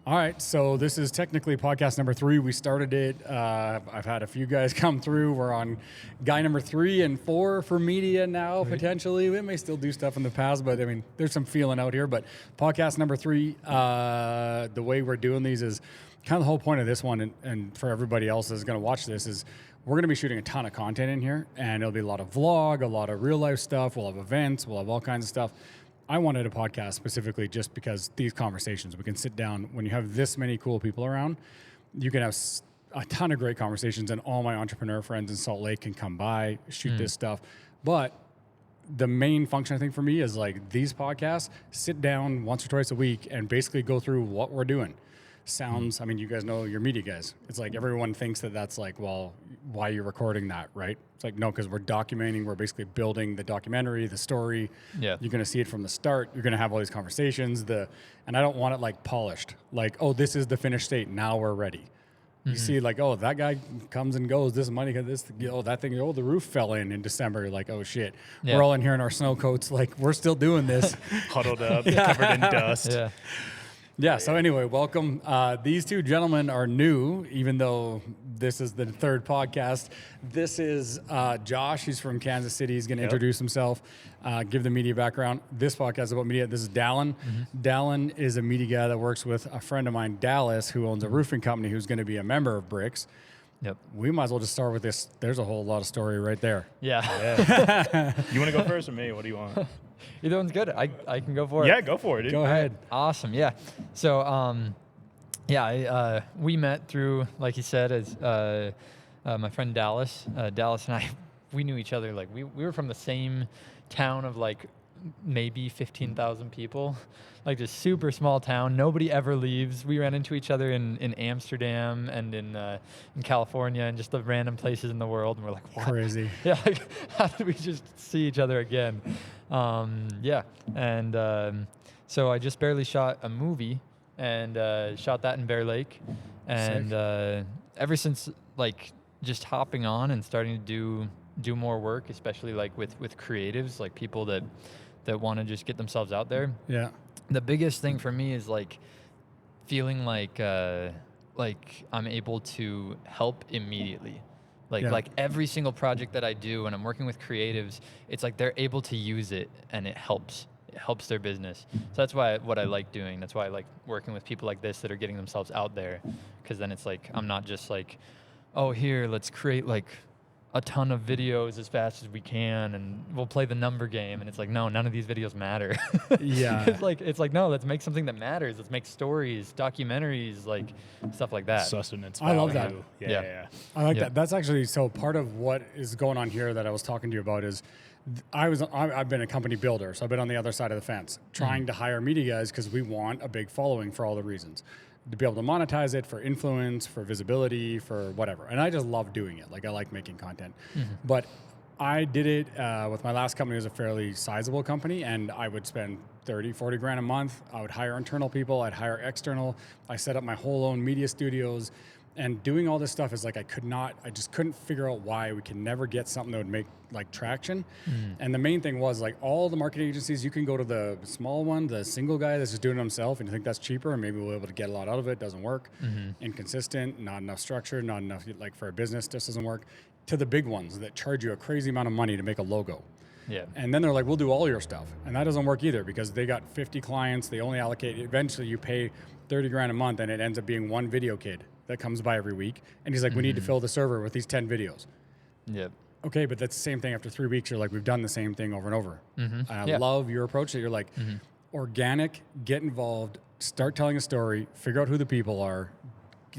All right, so this is technically podcast number 3. We started it. I've had a few guys come through. We're on guy number 3 and 4 for media now, potentially. We may still do stuff in the past, but I mean, there's some feeling out here. But podcast number 3, the way we're doing these is kind of the whole point of this one, and for everybody else that's going to watch this, is we're going to be shooting a ton of content in here, and it'll be a lot of vlog, a lot of real life stuff. We'll have events, we'll have all kinds of stuff. I wanted a podcast specifically just because these conversations, we can sit down when you have this many cool people around, you can have a ton of great conversations, and all my entrepreneur friends in Salt Lake can come by, shoot this stuff. But the main function, I think, for me is like these podcasts, sit down once or twice a week and basically go through what we're doing. Sounds, I mean, you guys know you're media guys. It's like everyone thinks that that's like, well, why you're recording that, right? It's like, no, because we're documenting, we're basically building the documentary, the story. Yeah. You're going to see it from the start. You're going to have all these conversations. And I don't want it like polished. Like, oh, this is the finished state. Now we're ready. You see like, oh, that guy comes and goes. This money, that thing, the roof fell in December. You're like, oh, shit. Yeah. We're all in here in our snow coats. Like, we're still doing this. Huddled up, covered in dust. Yeah. Yeah, so anyway, welcome. These two gentlemen are new, even though this is the 3rd podcast. This is Josh. He's from Kansas City. He's going to introduce himself, give the media background. This podcast is about media. This is Dallin. Dallin is a media guy that works with a friend of mine, Dallas, who owns a roofing company, who's going to be a member of Bricks. Yep. We might as well just start with this. There's a whole lot of story right there. Yeah. You want to go first or me? What do you want? Either one's good. I can go for it. Yeah, go for it, dude. Go ahead. Awesome. Yeah. So, we met through, like you said, as my friend Dallas. Dallas and I, we knew each other. Like we were from the same town of like maybe 15,000 people, like just super small town. Nobody ever leaves. We ran into each other in Amsterdam and in California and just the random places in the world. And we're like, what? Crazy. Yeah. Like, how did we just see each other again? So I just barely shot a movie and shot that in Bear Lake. And ever since, like, just hopping on and starting to do more work, especially like with creatives, like people that want to just get themselves out there. Yeah. The biggest thing for me is like feeling like I'm able to help immediately. Like every single project that I do when I'm working with creatives, it's like they're able to use it and it helps their business. So that's what I like doing. That's why I like working with people like this that are getting themselves out there, because then it's like I'm not just like, oh, here, let's create like a ton of videos as fast as we can and we'll play the number game, and it's like, no, none of these videos matter. Yeah. It's like no, let's make something that matters. Let's make stories, documentaries, like stuff like that. Sustenance. I love that. Yeah. I like that. That's actually, so part of what is going on here that I was talking to you about is I've been a company builder, so I've been on the other side of the fence trying to hire media guys because we want a big following for all the reasons. To be able to monetize it, for influence, for visibility, for whatever. And I just love doing it. Like, I like making content. But I did it with my last company. It was a fairly sizable company, and I would spend 30, 40 grand a month. I would hire internal people. I'd hire external. I set up my whole own media studios. And doing all this stuff is like, I just couldn't figure out why we can never get something that would make like traction. And the main thing was like all the marketing agencies, you can go to the small one, the single guy that's just doing it himself, and you think that's cheaper and maybe we'll be able to get a lot out of it. Doesn't work. Inconsistent, not enough structure, not enough like for a business, just doesn't work. To the big ones that charge you a crazy amount of money to make a logo. Yeah. And then they're like, we'll do all your stuff. And that doesn't work either because they got 50 clients. They only allocate, eventually you pay 30 grand a month and it ends up being one video kid that comes by every week. And he's like, we need to fill the server with these 10 videos. Yep. Okay, but that's the same thing after 3 weeks. You're like, we've done the same thing over and over. And I love your approach that you're like, organic, get involved, start telling a story, figure out who the people are,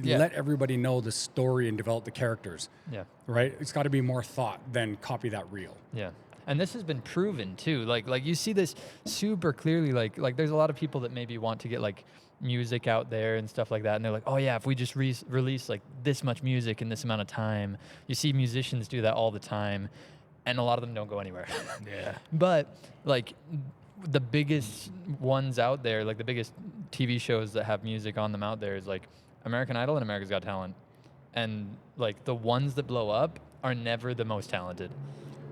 let everybody know the story and develop the characters. Yeah. Right? It's got to be more thought than copy that reel. Yeah. And this has been proven too. Like you see this super clearly. Like there's a lot of people that maybe want to get like music out there and stuff like that, and they're like, oh yeah, if we just release like this much music in this amount of time. You see musicians do that all the time, and a lot of them don't go anywhere. Yeah. But like the biggest ones out there, like the biggest TV shows that have music on them out there is like American Idol and America's Got Talent. And like the ones that blow up are never the most talented.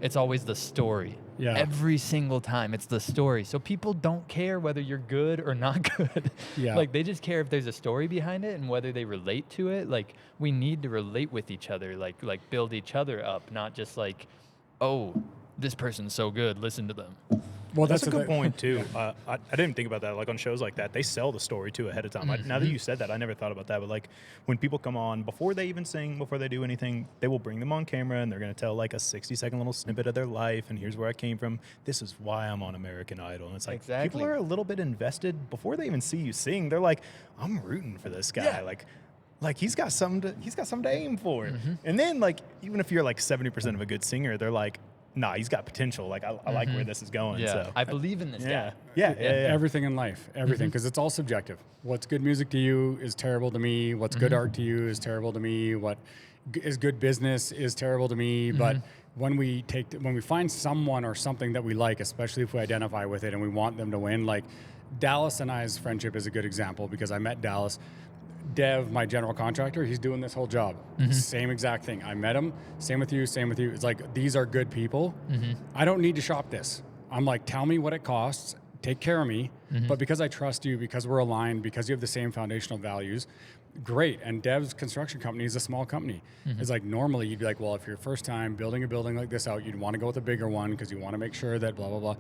it's always the story. Yeah. Every single time, it's the story. So people don't care whether you're good or not good. Yeah. Like, they just care if there's a story behind it and whether they relate to it. Like, we need to relate with each other, like build each other up, not just like, oh, this person's so good, listen to them. Well, That's a good point too. I didn't think about that. Like on shows like that, they sell the story too ahead of time. Now that you said that, I never thought about that. But like when people come on, before they even sing, before they do anything, they will bring them on camera and they're going to tell like a 60-second little snippet of their life. And here's where I came from. This is why I'm on American Idol. And it's like Exactly. people are a little bit invested before they even see you sing. They're like, I'm rooting for this guy. Yeah. Like he's got something to aim for. And then like even if you're like 70% of a good singer, they're like, nah, he's got potential. Like I like where this is going. Yeah, So I believe in this guy. Yeah. Everything in life, everything, because it's all subjective. What's good music to you is terrible to me. What's good art to you is terrible to me. What is good business is terrible to me. But when we find someone or something that we like, especially if we identify with it and we want them to win, like Dallas and I's friendship is a good example because I met Dallas. Dev, my general contractor, he's doing this whole job. Same exact thing. I met him. Same with you. It's like, these are good people. I don't need to shop this. I'm like, tell me what it costs. Take care of me. But because I trust you, because we're aligned, because you have the same foundational values, great. And Dev's construction company is a small company. It's like normally you'd be like, well, if you're first time building a building like this out, you'd want to go with a bigger one because you want to make sure that blah, blah, blah.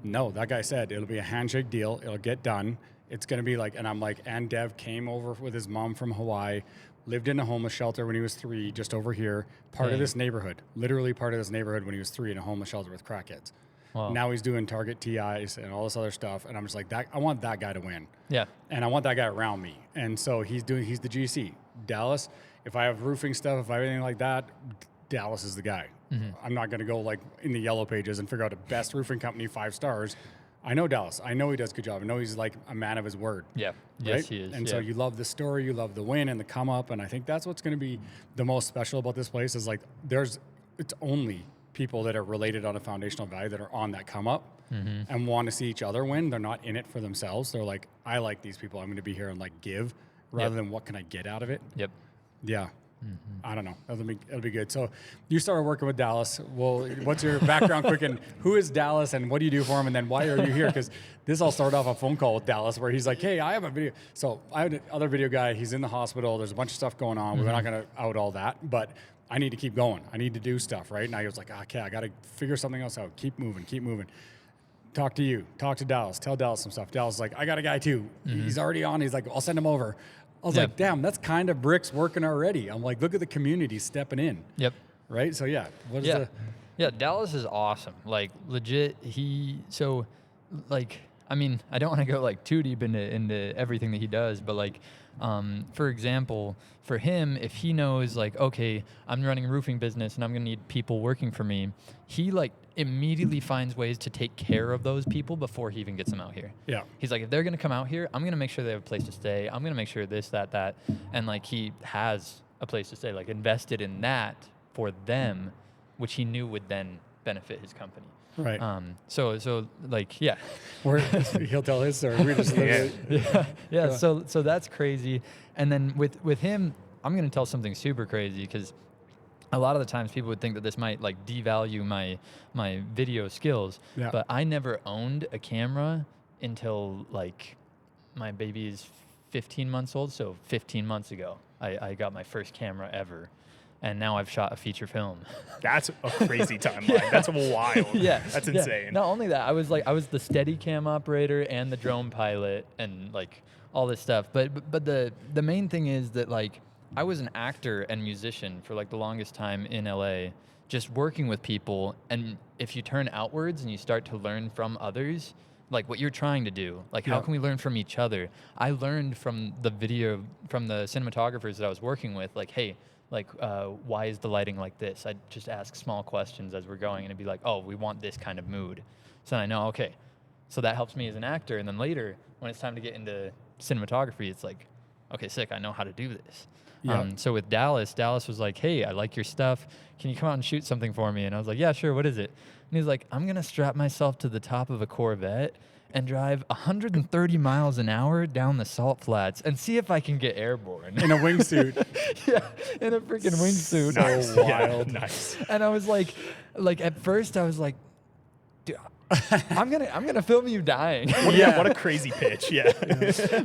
No, that guy said it'll be a handshake deal. It'll get done. It's going to be like, and I'm like, and Dev came over with his mom from Hawaii, lived in a homeless shelter when he was 3, just over here, part of this neighborhood, literally part of this neighborhood when he was 3 in a homeless shelter with crackheads. Wow. Now he's doing Target TIs and all this other stuff. And I'm just like, I want that guy to win. Yeah. And I want that guy around me. And so he's the GC. Dallas, if I have roofing stuff, if I have anything like that, Dallas is the guy. I'm not going to go like in the yellow pages and figure out the best roofing company, 5 stars. I know Dallas. I know he does a good job. I know he's like a man of his word. Yeah. Right? Yes, he is. And so you love the story, you love the win and the come up. And I think that's what's going to be the most special about this place is like it's only people that are related on a foundational value that are on that come up and want to see each other win. They're not in it for themselves. They're like, I like these people. I'm going to be here and like give rather than what can I get out of it. Yep. Yeah. I don't know. It'll be good. So you started working with Dallas. Well, what's your background quick and who is Dallas and what do you do for him? And then why are you here? Because this all started off a phone call with Dallas where he's like, hey, I have a video. So I have another video guy. He's in the hospital. There's a bunch of stuff going on. We're not going to out all that, but I need to keep going. I need to do stuff, right? And I was like, okay, I got to figure something else out. Keep moving. Talk to you. Talk to Dallas. Tell Dallas some stuff. Dallas is like, I got a guy too. He's already on. He's like, I'll send him over. I was like, damn, that's kind of bricks working already. I'm like, look at the community stepping in. Yep. Right? So, yeah. What is Yeah, Dallas is awesome. Like, legit, I don't want to go, like, too deep into everything that he does, but, like, for example, for him, if he knows, like, okay, I'm running a roofing business and I'm going to need people working for me, he, like, immediately finds ways to take care of those people before he even gets them out here. Yeah. He's like, if they're going to come out here, I'm going to make sure they have a place to stay. I'm going to make sure this, that. And, like, he has a place to stay, like, invested in that for them, which he knew would then benefit his company. Right. So like, yeah. He'll tell his story. We just Yeah. So that's crazy. And then with him, I'm going to tell something super crazy because a lot of the times people would think that this might like devalue my video skills. Yeah. But I never owned a camera until like my baby is 15 months old. So 15 months ago, I got my first camera ever. And now I've shot a feature film. That's a crazy timeline. That's wild. Yeah. That's insane. Not only that, I was the Steadicam operator and the drone pilot and like all this stuff. But the main thing is that like I was an actor and musician for like the longest time in LA, just working with people. And if you turn outwards and you start to learn from others, like what you're trying to do, like how can we learn from each other? I learned from the cinematographers that I was working with, like, hey, like, why is the lighting like this? I'd just ask small questions as we're going, and it'd be like, oh, we want this kind of mood. So then I know, okay, so that helps me as an actor. And then later, when it's time to get into cinematography, it's like, okay, sick, I know how to do this. Yeah. So with Dallas was like, hey, I like your stuff. Can you come out and shoot something for me? And I was like, yeah, sure, what is it? And he's like, I'm going to strap myself to the top of a Corvette, and drive 130 miles an hour down the salt flats and see if I can get airborne. In a wingsuit. Yeah, in a freaking wingsuit. Nice. wild. Yeah, nice. And I was like at first I was like, dude, I'm gonna film you dying. Yeah, what a crazy pitch. Yeah.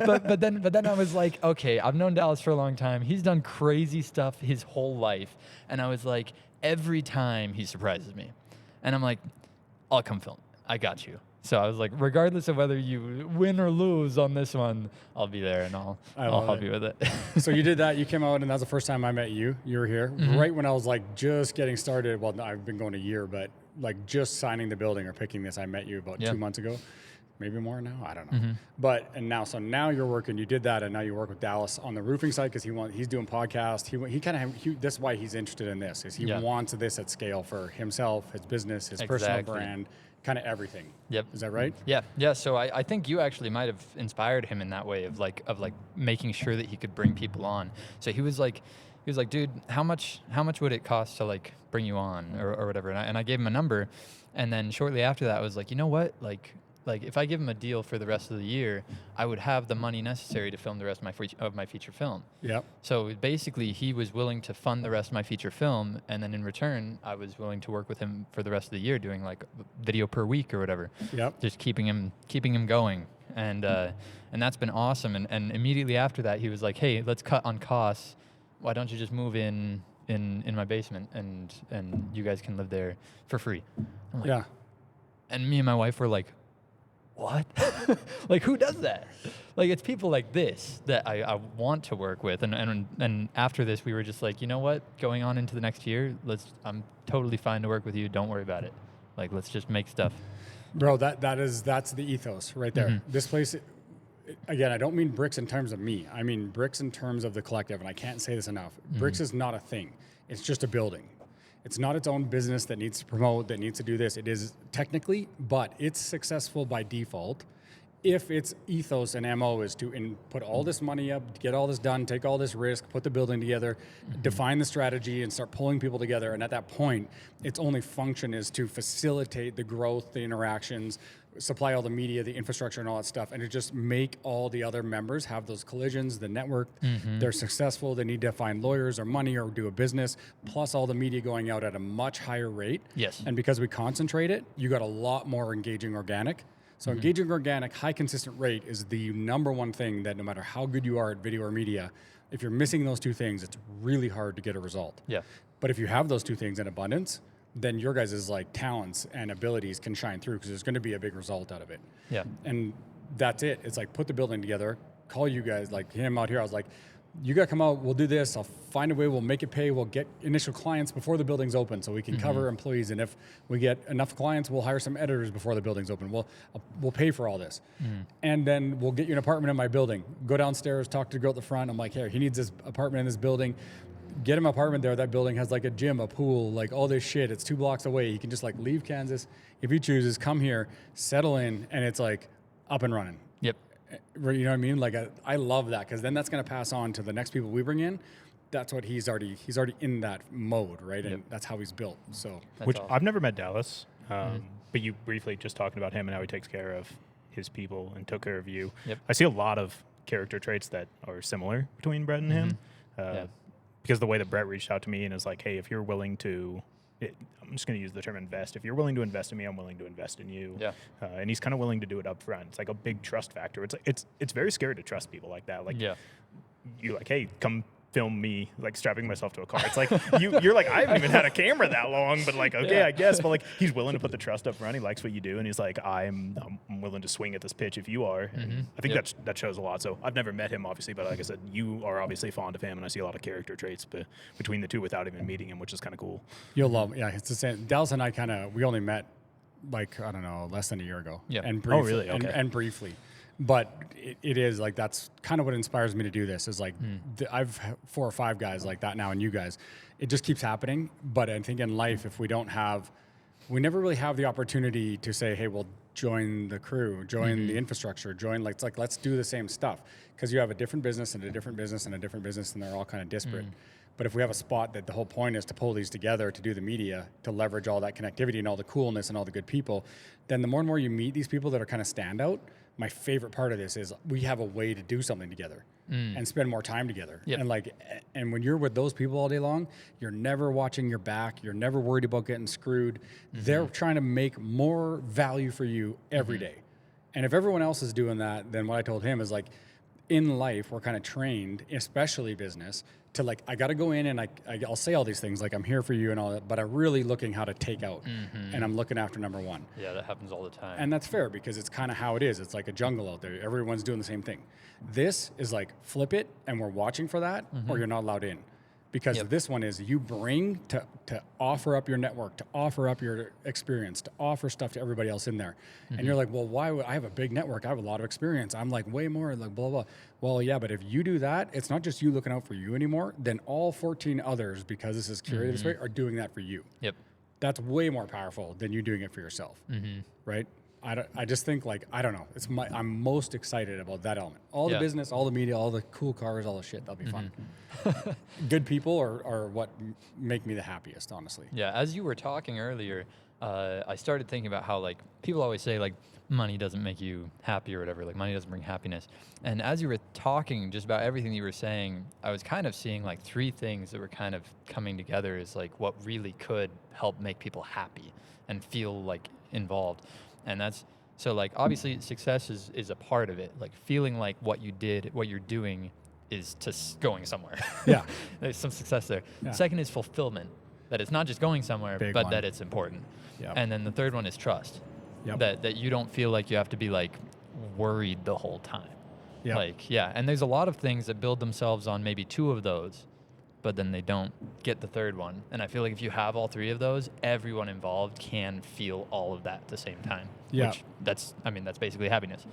but then I was like, okay, I've known Dallas for a long time. He's done crazy stuff his whole life, and I was like, every time he surprises me, and I'm like, I'll come film. I got you. So I was like, regardless of whether you win or lose on this one, I'll be there and I'll help you with it. So you did that. You came out, and that was the first time I met you. You were here right when I was like just getting started. Well, I've been going a year, but like just signing the building or picking this, I met you about 2 months ago, maybe more now. I don't know. But now you're working. You did that, and now you work with Dallas on the roofing side because he's doing podcasts. This is why he's interested in this. Is he wants this at scale for himself, his business, his personal brand. Kind of everything. Yep. Is that right? Yeah. So I think you actually might have inspired him in that way of making sure that he could bring people on. So he was like, dude, how much would it cost to like bring you on or whatever? And I gave him a number, and then shortly after that I was like, you know what, like if I give him a deal for the rest of the year, I would have the money necessary to film the rest of my feature film. Yep. So basically, he was willing to fund the rest of my feature film, and then in return, I was willing to work with him for the rest of the year, doing like video per week or whatever. Yep. Just keeping him going, and that's been awesome. And immediately after that, he was like, hey, let's cut on costs. Why don't you just move in my basement, and you guys can live there for free? I'm like, Yeah. And me and my wife were like, what? Like, who does that? Like, it's people like this that I want to work with. And after this, we were just like, you know what? Going on into the next year, I'm totally fine to work with you. Don't worry about it. Like, let's just make stuff. Bro, that's the ethos right there. This place, again, I don't mean bricks in terms of me. I mean bricks in terms of the collective, and I can't say this enough. Bricks is not a thing. It's just a building. It's not its own business that needs to promote, that needs to do this. It is technically, but it's successful by default if its ethos and MO is to put all this money up, get all this done, take all this risk, put the building together, define the strategy, and start pulling people together. And at that point, its only function is to facilitate the growth, the interactions, supply all the media, the infrastructure, and all that stuff, and to just make all the other members have those collisions, the network. They're successful. They need to find lawyers or money or do a business, plus all the media going out at a much higher rate. Yes. And because we concentrate it, you got a lot more engaging organic. So engaging organic, high consistent rate is the number one thing that no matter how good you are at video or media, if you're missing those two things, it's really hard to get a result. Yeah. But if you have those two things in abundance, then your guys' like talents and abilities can shine through because there's going to be a big result out of it. Yeah. And that's it. It's like put the building together, call you guys, like him out here. I was like, you got to come out. We'll do this. I'll find a way. We'll make it pay. We'll get initial clients before the building's open so we can cover employees. And if we get enough clients, we'll hire some editors before the building's open. We'll pay for all this. And then we'll get you an apartment in my building. Go downstairs, talk to the girl at the front. I'm like, here, he needs this apartment in this building. Get him an apartment there. That building has like a gym, a pool, like all this shit. It's 2 blocks away. He can just like leave Kansas if he chooses, come here, settle in, and it's like up and running. Yep. You know what I mean? Like I love that because then that's going to pass on to the next people we bring in. That's what he's already in that mode, right? And that's how he's built. So, Which awesome. I've never met Dallas, but you briefly just talking about him and how he takes care of his people and took care of you. Yep. I see a lot of character traits that are similar between Brett and him. Because the way that Brett reached out to me and is like, hey, if you're willing to, I'm just going to use the term invest. If you're willing to invest in me, I'm willing to invest in you. Yeah. And he's kind of willing to do it up front. It's like a big trust factor. It's very scary to trust people like that. Like, you're like, hey, come film me like strapping myself to a car. It's like you're like, I haven't even had a camera that long, but like, okay, I guess. But like, he's willing to put the trust up front. He likes what you do, and he's like, I'm willing to swing at this pitch if you are. And I think that shows a lot. So I've never met him, obviously, but like I said, you are obviously fond of him, and I see a lot of character traits between the two without even meeting him, which is kind of cool. you'll love. Yeah, it's the same. Dallas and I we only met like I don't know, less than a year ago. Yeah. And briefly, really? Okay. and briefly. But it is like that's kind of what inspires me to do this is like I've 4 or 5 guys like that now and you guys. It just keeps happening. But I think in life, if we never really have the opportunity to say, hey, well, join the crew, join the infrastructure, join like, it's like, let's do the same stuff. Because you have a different business and a different business and a different business, and they're all kind of disparate. But if we have a spot that the whole point is to pull these together to do the media, to leverage all that connectivity and all the coolness and all the good people, then the more and more you meet these people that are kind of standout, my favorite part of this is we have a way to do something together and spend more time together. Yep. And when you're with those people all day long, you're never watching your back. You're never worried about getting screwed. They're trying to make more value for you every day. And if everyone else is doing that, then what I told him is like, in life, we're kind of trained, especially business, to like, I got to go in and I'll say all these things like I'm here for you and all that, but I'm really looking how to take out and I'm looking after number one. Yeah, that happens all the time. And that's fair because it's kind of how it is. It's like a jungle out there. Everyone's doing the same thing. This is like flip it and we're watching for that or you're not allowed in. Because this one is you bring to offer up your network, to offer up your experience, to offer stuff to everybody else in there. And you're like, well, why would I have a big network? I have a lot of experience. I'm like way more like blah, blah. Well, yeah, but if you do that, it's not just you looking out for you anymore. Then all 14 others, because this is curated this way, are doing that for you. Yep. That's way more powerful than you doing it for yourself. Right? I just think like, I don't know. I'm most excited about that element. All the business, all the media, all the cool cars, all the shit. That'll be fun. Good people are what make me the happiest, honestly. Yeah, as you were talking earlier, I started thinking about how like people always say like money doesn't make you happy or whatever, like money doesn't bring happiness. And as you were talking just about everything you were saying, I was kind of seeing like three things that were kind of coming together as like what really could help make people happy and feel like involved. And that's so like obviously success is a part of it, like feeling like what you did, what you're doing is going somewhere. Yeah. There's some success there. Yeah. Second is fulfillment, that it's not just going somewhere, but one. That it's important. Yep. And then the third one is trust. Yep. That you don't feel like you have to be like worried the whole time. Yep. Like, yeah. And there's a lot of things that build themselves on maybe two of those, but then they don't get the third one. And I feel like if you have all three of those, everyone involved can feel all of that at the same time. Yeah. Which that's basically happiness.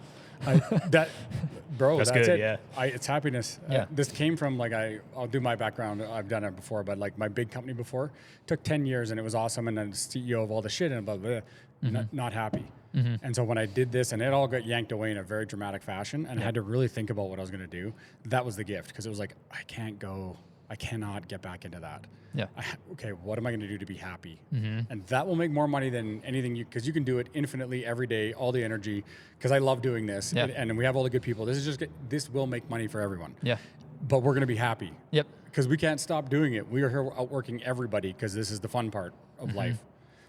That's good, it. Yeah. It's happiness. Yeah. This came from like, I'll do my background. I've done it before, but like my big company before took 10 years and it was awesome. And then the CEO of all the shit and blah, blah, blah, not happy. And so when I did this and it all got yanked away in a very dramatic fashion and I had to really think about what I was going to do, that was the gift. Because it was like, I cannot get back into that. Yeah. Okay, what am I going to do to be happy? And that will make more money than anything because you can do it infinitely every day, all the energy. Because I love doing this, and we have all the good people. This will make money for everyone. Yeah. But we're going to be happy. Yep. Because we can't stop doing it. We are here outworking everybody because this is the fun part of life.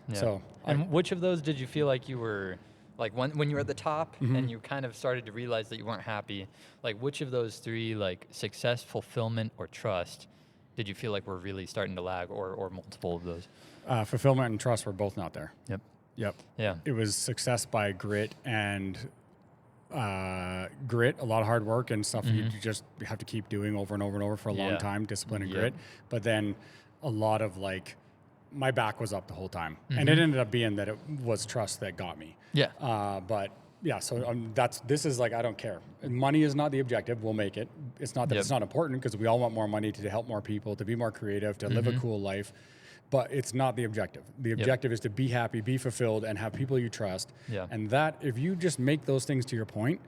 Yeah. So. And which of those did you feel like you were? Like when you were at the top and you kind of started to realize that you weren't happy, like which of those three, like success, fulfillment, or trust, did you feel like were really starting to lag, or multiple of those? Fulfillment and trust were both not there. Yep. Yeah. It was success by grit and a lot of hard work and stuff you just have to keep doing over and over and over for a long time, discipline and grit. But then a lot of like, my back was up the whole time. And it ended up being that it was trust that got me. Yeah. But yeah, so this is like, I don't care. Money is not the objective. We'll make it. It's not that it's not important because we all want more money to help more people, to be more creative, to live a cool life. But it's not the objective. The objective is to be happy, be fulfilled, and have people you trust. Yeah. And that, if you just make those things to your point,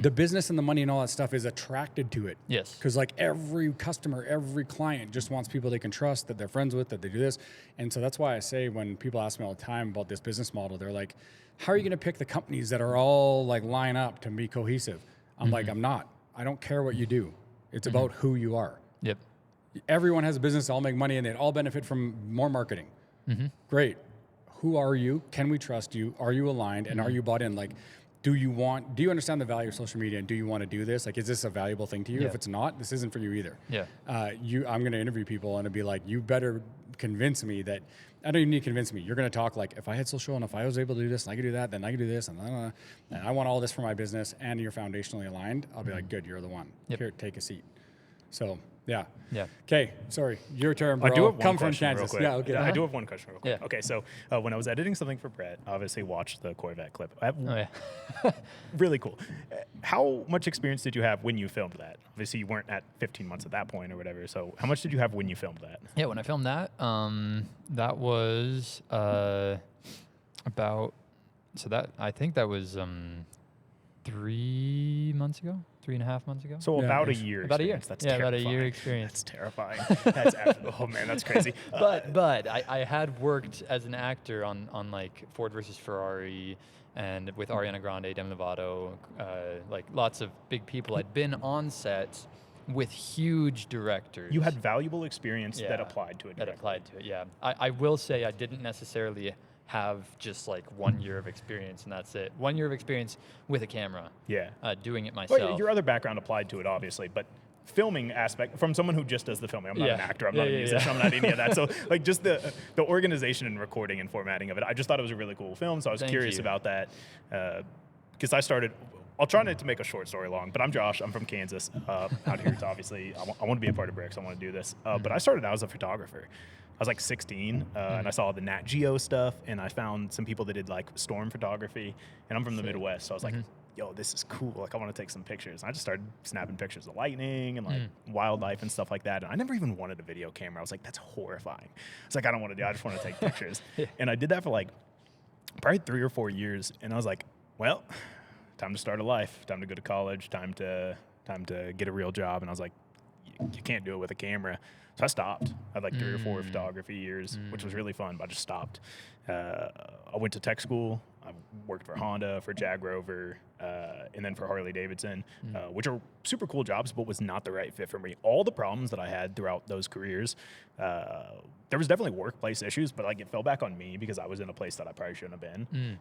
the business and the money and all that stuff is attracted to it. Yes. Because like every customer, every client just wants people they can trust, that they're friends with, that they do this. And so that's why I say when people ask me all the time about this business model, they're like, how are you going to pick the companies that are all like line up to be cohesive? I'm like, I'm not. I don't care what you do. It's about who you are. Yep. Everyone has a business, they all make money, and they all benefit from more marketing. Great. Who are you? Can we trust you? Are you aligned? And are you bought in? Like, do you understand the value of social media, and do you want to do this? Like, is this a valuable thing to you? If it's not, this isn't for you either. Yeah. I'm going to interview people and it'd be like, you better convince me that, I don't even need to convince me. You're going to talk like, if I had social and if I was able to do this and I could do that, then I could do this and I want all this for my business and you're foundationally aligned. I'll be like, good, you're the one. Here, take a seat. So, yeah. Okay, sorry. Your turn, bro. I do have one Come question from Kansas. real quick. Yeah, okay. I do have one question real quick. Okay, so when I was editing something for Brett, I obviously watched the Corvette clip. Really cool. How much experience did you have when you filmed that? Obviously, you weren't at 15 months at that point or whatever. So how much did you have when you filmed that? Yeah, when I filmed that, that was about So that I think that was 3 months ago, 3.5 months ago. So Yeah, about a ish. year. About a year. Experience. That's Yeah, terrifying. about a year experience. That's terrifying. That's oh man, that's crazy. But I had worked as an actor on like Ford versus Ferrari and with Ariana Grande, Demi Lovato, like lots of big people. I'd been on set with huge directors. You had valuable experience that Yeah, applied to it. that applied to it. Yeah, I will say I didn't necessarily have just like 1 year of experience and that's it. 1 year of experience with a camera. Yeah. Doing it myself. Well, your other background applied to it, obviously, but filming aspect from someone who just does the filming. I'm not an actor. I'm not a musician. I'm not any of that. So like just the organization and recording and formatting of it. I just thought it was a really cool film. So I was curious about that because I started. I'll try not to make a short story long, but I'm Josh. I'm from Kansas. Out here, it's obviously I want to be a part of Bricks. I want to do this. But I started out as a photographer. I was like 16, and I saw the Nat Geo stuff, and I found some people that did like storm photography. And I'm from the Midwest, so I was like, yo, this is cool. Like, I want to take some pictures. And I just started snapping pictures of lightning and like wildlife and stuff like that. And I never even wanted a video camera. I was like, that's horrifying. It's like, I don't want to do it. I just want to take pictures. And I did that for like probably 3 or 4 years. And I was like, well, time to start a life, time to go to college, time to get a real job. And I was like, you can't do it with a camera. So I stopped. I had like 3 or 4 photography years, which was really fun, but I just stopped. I went to tech school. I worked for Honda, for Jag Rover, and then for Harley Davidson, which are super cool jobs, but was not the right fit for me. All the problems that I had throughout those careers, there was definitely workplace issues, but like it fell back on me because I was in a place that I probably shouldn't have been.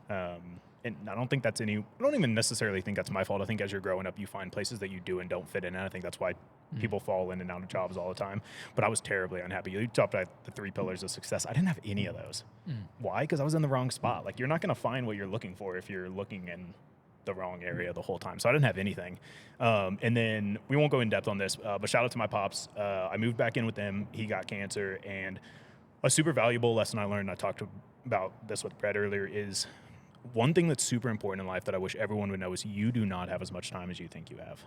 And I don't think that's I don't even necessarily think that's my fault. I think as you're growing up, you find places that you do and don't fit in. And I think that's why people fall in and out of jobs all the time. But I was terribly unhappy. You talked about the 3 pillars of success. I didn't have any of those. Why? Because I was in the wrong spot. Like, you're not going to find what you're looking for if you're looking in the wrong area the whole time. So I didn't have anything. And then we won't go in depth on this, but shout out to my pops. I moved back in with him. He got cancer. And a super valuable lesson I learned, I talked about this with Brett earlier, is one thing that's super important in life that I wish everyone would know is you do not have as much time as you think you have,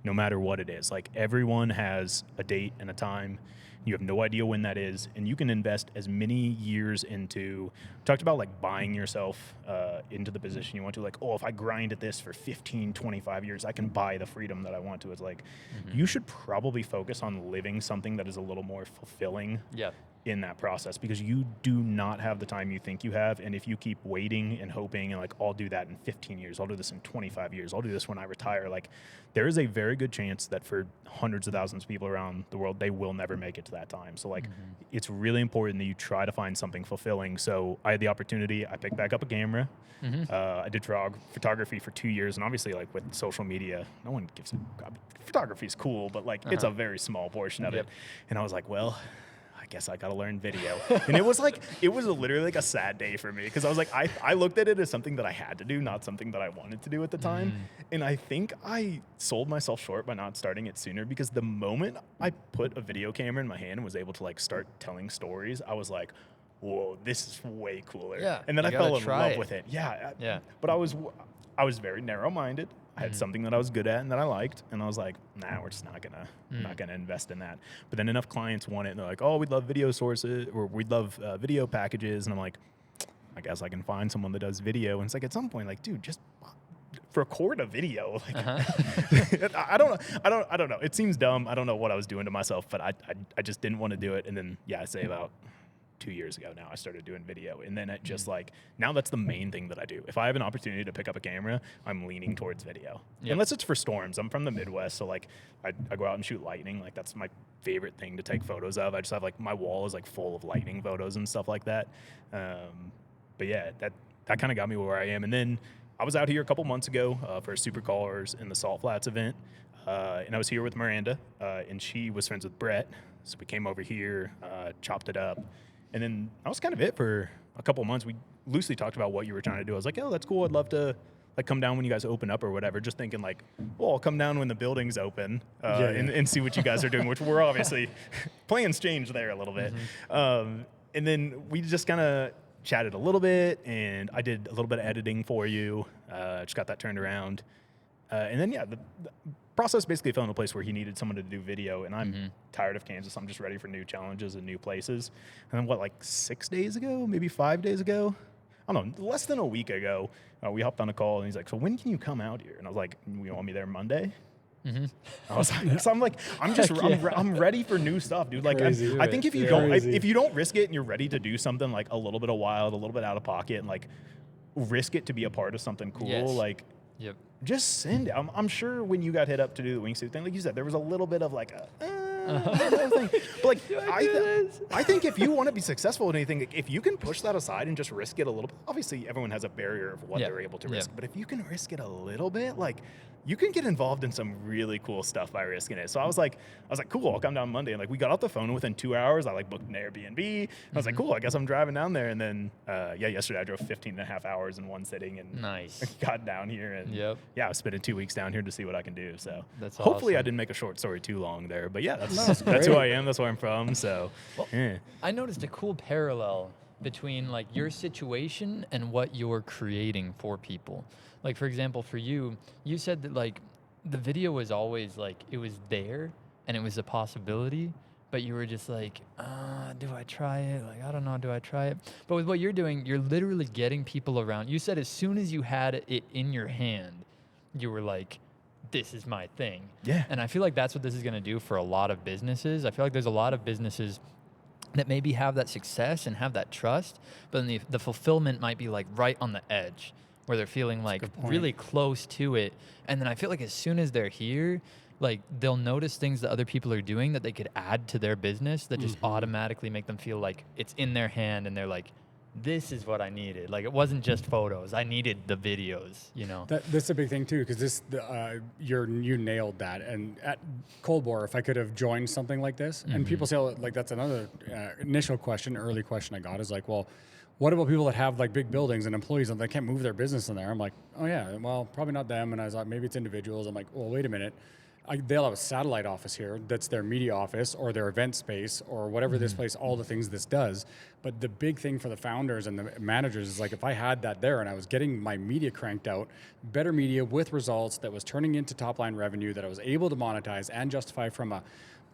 no matter what it is. Like, everyone has a date and a time. You have no idea when that is, and you can invest as many years into, talked about like buying yourself into the position you want to, like, oh, if I grind at this for 15, 25 years, I can buy the freedom that I want to. It's like, you should probably focus on living something that is a little more fulfilling in that process, because you do not have the time you think you have. And if you keep waiting and hoping and like, I'll do that in 15 years, I'll do this in 25 years, I'll do this when I retire, like, there is a very good chance that for hundreds of thousands of people around the world, they will never make it to that time. So like, it's really important that you try to find something fulfilling. So I had the opportunity, I picked back up a camera. I did photography for 2 years, and obviously like with social media, no one gives photography is cool, but like it's a very small portion of it. And I was like, well, I guess I got to learn video. And it was literally like a sad day for me, because I was like, I looked at it as something that I had to do, not something that I wanted to do at the time. And I think I sold myself short by not starting it sooner, because the moment I put a video camera in my hand and was able to like start telling stories, I was like, whoa, this is way cooler. Yeah, and then I fell in love with it. But I was very narrow-minded. I had something that I was good at and that I liked, and I was like, nah, we're just not gonna invest in that. But then enough clients want it, and they're like, oh, we'd love video sources, or we'd love video packages, and I'm like, I guess I can find someone that does video. And it's like, at some point, like, dude, just record a video. Like, I don't know. It seems dumb. I don't know what I was doing to myself, but I just didn't want to do it. And then I say about 2 years ago now, I started doing video. And then it just like, now that's the main thing that I do. If I have an opportunity to pick up a camera, I'm leaning towards video. Unless it's for storms. I'm from the Midwest, so like I go out and shoot lightning. Like, that's my favorite thing to take photos of. I just have like, my wall is like full of lightning photos and stuff like that. But yeah, that kind of got me where I am. And then I was out here a couple months ago for a Supercars in the Salt Flats event. And I was here with Miranda, and she was friends with Brett. So we came over here, chopped it up. And then that was kind of it for a couple months. We loosely talked about what you were trying to do. I was like, oh, that's cool. I'd love to like come down when you guys open up or whatever. Just thinking like, well, I'll come down when the building's open and see what you guys are doing, which we're obviously plans changed there a little bit. And then we just kind of chatted a little bit, and I did a little bit of editing for you. Just got that turned around. And then, the process basically fell into a place where he needed someone to do video, and I'm tired of Kansas. I'm just ready for new challenges and new places. And then like 6 days ago, maybe 5 days ago, I don't know, less than a week ago, we hopped on a call and he's like, so when can you come out here? And I was like, you want me there Monday? I was like, so I'm ready for new stuff, dude. Like, I think if you don't risk it and you're ready to do something like a little bit of wild, a little bit out of pocket, and like risk it to be a part of something cool, like, just send it. I'm sure when you got hit up to do the wingsuit thing, like you said, there was a little bit of like thing. But like, I think if you want to be successful in anything, if you can push that aside and just risk it a little bit, obviously everyone has a barrier of what they're able to risk, but if you can risk it a little bit, like, you can get involved in some really cool stuff by risking it. So I was like, cool, I'll come down Monday. And like, we got off the phone within 2 hours. I like booked an Airbnb. I was like, cool, I guess I'm driving down there. And then, yesterday I drove 15 and a half hours in one sitting and got down here. And I was spending 2 weeks down here to see what I can do. So that's hopefully awesome. I didn't make a short story too long there. But yeah, that's who I am. That's where I'm from. So I noticed a cool parallel between like your situation and what you're creating for people. Like, for example, for you, you said that like the video was always like, it was there and it was a possibility, but you were just like, do I try it? Like, I don't know, do I try it? But with what you're doing, you're literally getting people around. You said as soon as you had it in your hand, you were like, this is my thing. Yeah. And I feel like that's what this is going to do for a lot of businesses. I feel like there's a lot of businesses that maybe have that success and have that trust, but then the fulfillment might be like right on the edge where they're feeling like really close to it. And then I feel like as soon as they're here, like they'll notice things that other people are doing that they could add to their business that just automatically make them feel like it's in their hand and they're like, this is what I needed. Like, it wasn't just photos. I needed the videos, you know? That's a big thing too, because you nailed that. And at Cold War, if I could have joined something like this, and people say, like, that's another early question I got is like, well, what about people that have like big buildings and employees and they can't move their business in there? I'm like, oh yeah, well, probably not them. And I was like, maybe it's individuals. I'm like, well, wait a minute. They'll have a satellite office here that's their media office or their event space or whatever this place, all the things this does. But the big thing for the founders and the managers is like, if I had that there and I was getting my media cranked out, better media with results that was turning into top line revenue that I was able to monetize and justify from a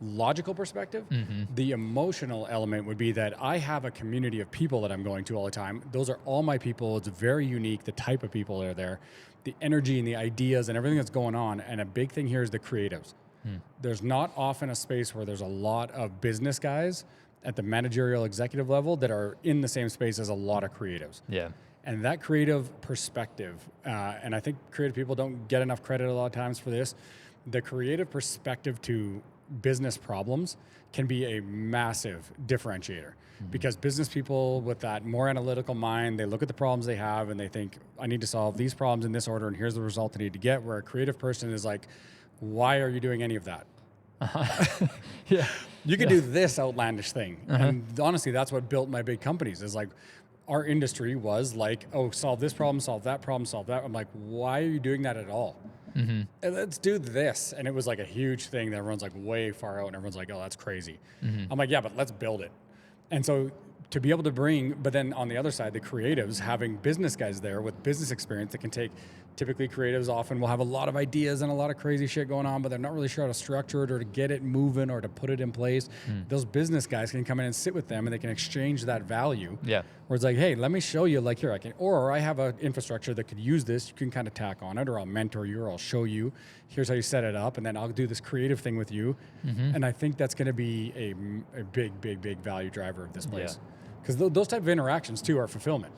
logical perspective, the emotional element would be that I have a community of people that I'm going to all the time. Those are all my people. It's very unique, the type of people that are there, the energy and the ideas and everything that's going on. And a big thing here is the creatives. There's not often a space where there's a lot of business guys at the managerial executive level that are in the same space as a lot of creatives. Yeah. And that creative perspective, and I think creative people don't get enough credit a lot of times for this, the creative perspective to business problems can be a massive differentiator because business people with that more analytical mind, they look at the problems they have and they think, I need to solve these problems in this order and here's the result I need to get, where a creative person is like, why are you doing any of that? You could do this outlandish thing. And honestly, that's what built my big companies is like, our industry was like, oh, solve this problem, solve that problem, solve that. I'm like, why are you doing that at all? And let's do this. And it was like a huge thing that everyone's like way far out and everyone's like, oh, that's crazy. I'm like, yeah, but let's build it. And so to be able to bring, but then on the other side, the creatives, having business guys there with business experience that can take, typically creatives often will have a lot of ideas and a lot of crazy shit going on, but they're not really sure how to structure it or to get it moving or to put it in place. Those business guys can come in and sit with them and they can exchange that value. Yeah. Where it's like, hey, let me show you, like here, or I have an infrastructure that could use this. You can kind of tack on it, or I'll mentor you, or I'll show you, here's how you set it up, and then I'll do this creative thing with you. And I think that's going to be a big, big, big value driver of this place. Because those type of interactions too are fulfillment.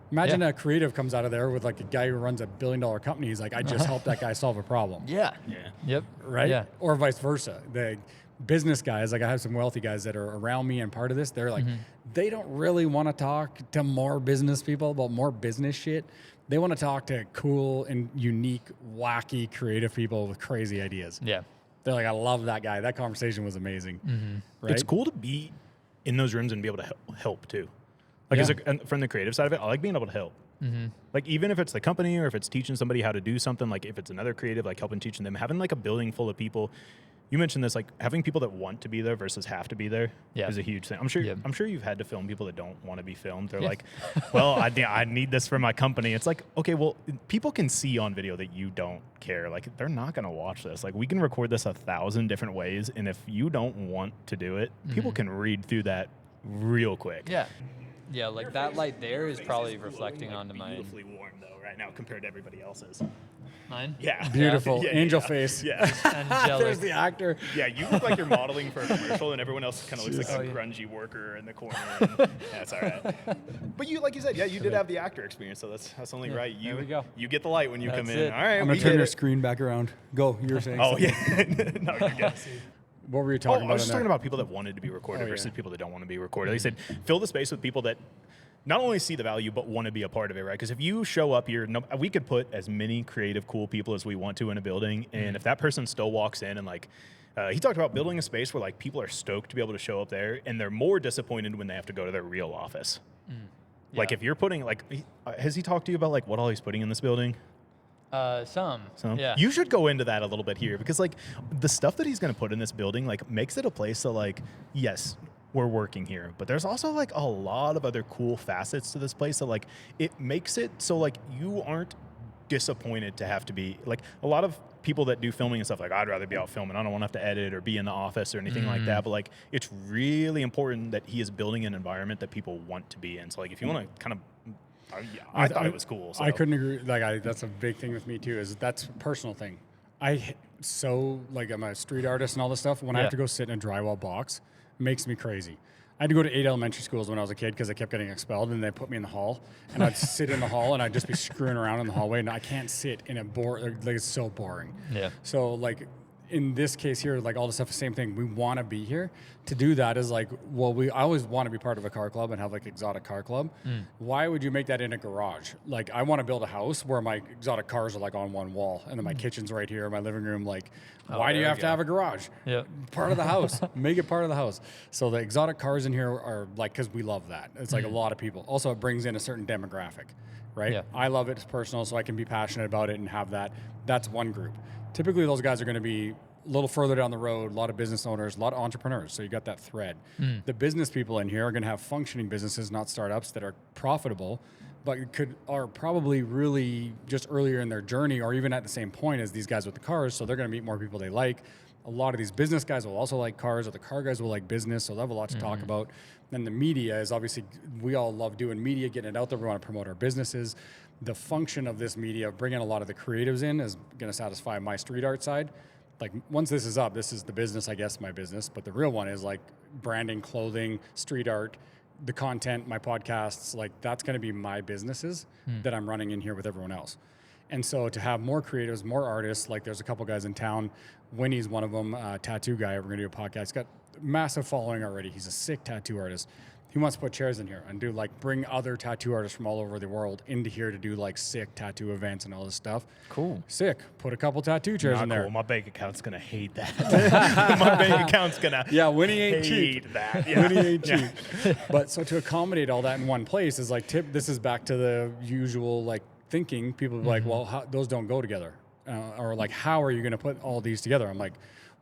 Imagine a creative comes out of there with like a guy who runs $1 billion company. He's like, I just helped that guy solve a problem. Right? Yeah. Or vice versa. The business guys, like I have some wealthy guys that are around me and part of this, they're like, they don't really want to talk to more business people about more business shit. They want to talk to cool and unique, wacky, creative people with crazy ideas. Yeah. They're like, I love that guy. That conversation was amazing. Right? It's cool to be in those rooms and be able to help too. Like from the creative side of it, I like being able to help. Like even if it's the company or if it's teaching somebody how to do something, like if it's another creative, like helping teaching them, having like a building full of people. You mentioned this, like having people that want to be there versus have to be there is a huge thing. I'm sure you've had to film people that don't want to be filmed. They're like, well, I need this for my company. It's like, okay, well, people can see on video that you don't care. Like they're not going to watch this. Like we can record this 1,000 different ways. And if you don't want to do it, people can read through that real quick. Yeah. Yeah, like that light there is probably reflecting onto mine. Beautifully warm though right now compared to everybody else's. Mine? Yeah. Beautiful. Yeah, Angel yeah. face. Yeah. Angelic. There's the actor. Yeah, you look like you're modeling for a commercial, and everyone else kind of looks like Oh, a yeah. grungy worker in the corner. And, yeah, that's all right. But you, like you said, yeah, you did have the actor experience, so that's only right. You, there we go. You get the light when you That's come in. it. All right, I'm we gonna turn get your it. screen back around. Go. You were saying. Oh something. yeah. No, you're good. What were you Oh, talking I about? was just in talking there? about people that wanted to be recorded Oh, yeah. versus people that don't want to be recorded. They said fill the space with people that not only see the value but want to be a part of it, right? Because if you show up here, we could put as many creative, cool people as we want to in a building, and if that person still walks in and like. He talked about building a space where like people are stoked to be able to show up there, and they're more disappointed when they have to go to their real office. Like Yeah. if you're putting like, has he talked to you about like what all he's putting in this building? Some. Yeah. You should go into that a little bit here because like the stuff that he's going to put in this building like makes it a place that like, yes, we're working here, but there's also like a lot of other cool facets to this place that like it makes it so like you aren't disappointed to have to be like a lot of people that do filming and stuff like I'd rather be out filming. I don't want to have to edit or be in the office or anything like that. But like it's really important that he is building an environment that people want to be in. So like if you want to kind of I thought it was cool. So. I couldn't agree. Like, that's a big thing with me too. Is that's a personal thing. I'm a street artist and all this stuff. When I have to go sit in a drywall box, it makes me crazy. I had to go to 8 elementary schools when I was a kid because I kept getting expelled, and they put me in the hall, and I'd sit in the hall, and I'd just be screwing around in the hallway, and I can't sit in a like it's so boring. Yeah. So like in this case here, like all the stuff, the same thing. We want to be here. To do that is like, I always want to be part of a car club and have like exotic car club. Why would you make that in a garage? Like I want to build a house where my exotic cars are like on one wall, and then my kitchen's right here, my living room. Like, why do you have to have a garage? Yeah. Part of the house. Make it part of the house. So the exotic cars in here are like, because we love that. It's like a lot of people. Also, it brings in a certain demographic, right? Yeah. I love it. It's personal, so I can be passionate about it and have that. That's one group. Typically, those guys are going to be a little further down the road, a lot of business owners, a lot of entrepreneurs. So you got that thread. The business people in here are going to have functioning businesses, not startups that are profitable, but are probably really just earlier in their journey or even at the same point as these guys with the cars. So they're going to meet more people they like. A lot of these business guys will also like cars, or the car guys will like business. So they'll have a lot to talk about. Then the media is obviously, we all love doing media, getting it out there. We want to promote our businesses. The function of this media, bringing a lot of the creatives in, is going to satisfy my street art side. Like once this is up, this is the business, I guess, my business. But the real one is like branding, clothing, street art, the content, my podcasts. Like that's going to be my businesses that I'm running in here with everyone else. And so to have more creatives, more artists, like there's a couple guys in town. Winnie's one of them, tattoo guy. We're going to do a podcast. He's got massive following already. He's a sick tattoo artist. He wants to put chairs in here and do like bring other tattoo artists from all over the world into here to do like sick tattoo events and all this stuff. Cool. Sick. Put a couple tattoo chairs in there. Cool. My bank account's gonna hate that. My bank account's gonna Winnie ain't cheap. hate that. Yeah. Winnie ain't cheap. But so to accommodate all that in one place is like this is back to the usual like thinking. People are like, well, those don't go together, or like, how are you going to put all these together? I'm like,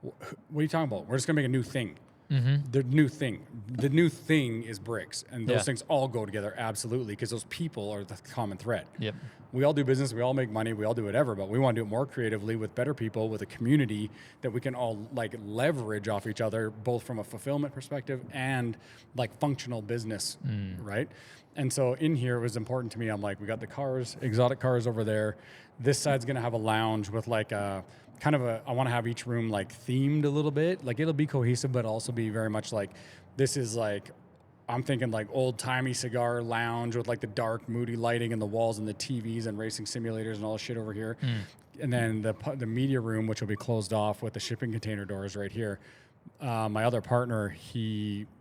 what are you talking about? We're just going to make a new thing. The new thing is bricks, and those things all go together absolutely because those people are the common thread. Yep. We all do business, we all make money, we all do whatever, but we want to do it more creatively with better people, with a community that we can all like leverage off each other, both from a fulfillment perspective and like functional business, right? And so in here it was important to me. I'm like, we got the cars, exotic cars over there. This side's gonna have a lounge with like a I want to have each room like themed a little bit. Like it'll be cohesive, but also be very much like, this is like, I'm thinking like old timey cigar lounge with like the dark moody lighting and the walls and the TVs and racing simulators and all this shit over here. And then the media room, which will be closed off with the shipping container doors right here. My other partner, his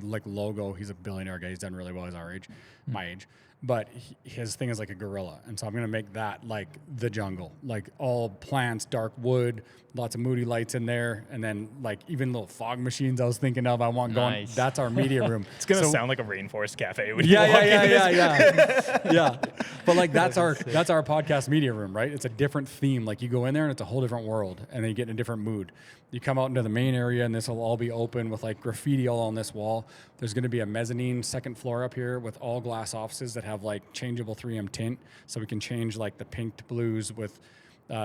like logo, he's a billionaire guy. He's done really well. He's our age, my age. But his thing is like a gorilla. And so I'm going to make that like the jungle, like all plants, dark wood, lots of moody lights in there. And then like even little fog machines I was thinking of, I want going. That's our media room. It's going to sound like a rainforest cafe. When you walk in. Yeah. But like that's our podcast media room, right? It's a different theme. Like you go in there and it's a whole different world, and then you get in a different mood. You come out into the main area, and this will all be open with like graffiti all on this wall. There's going to be a mezzanine second floor up here with all glass offices that have like changeable 3M tint, so we can change like the pink to blues with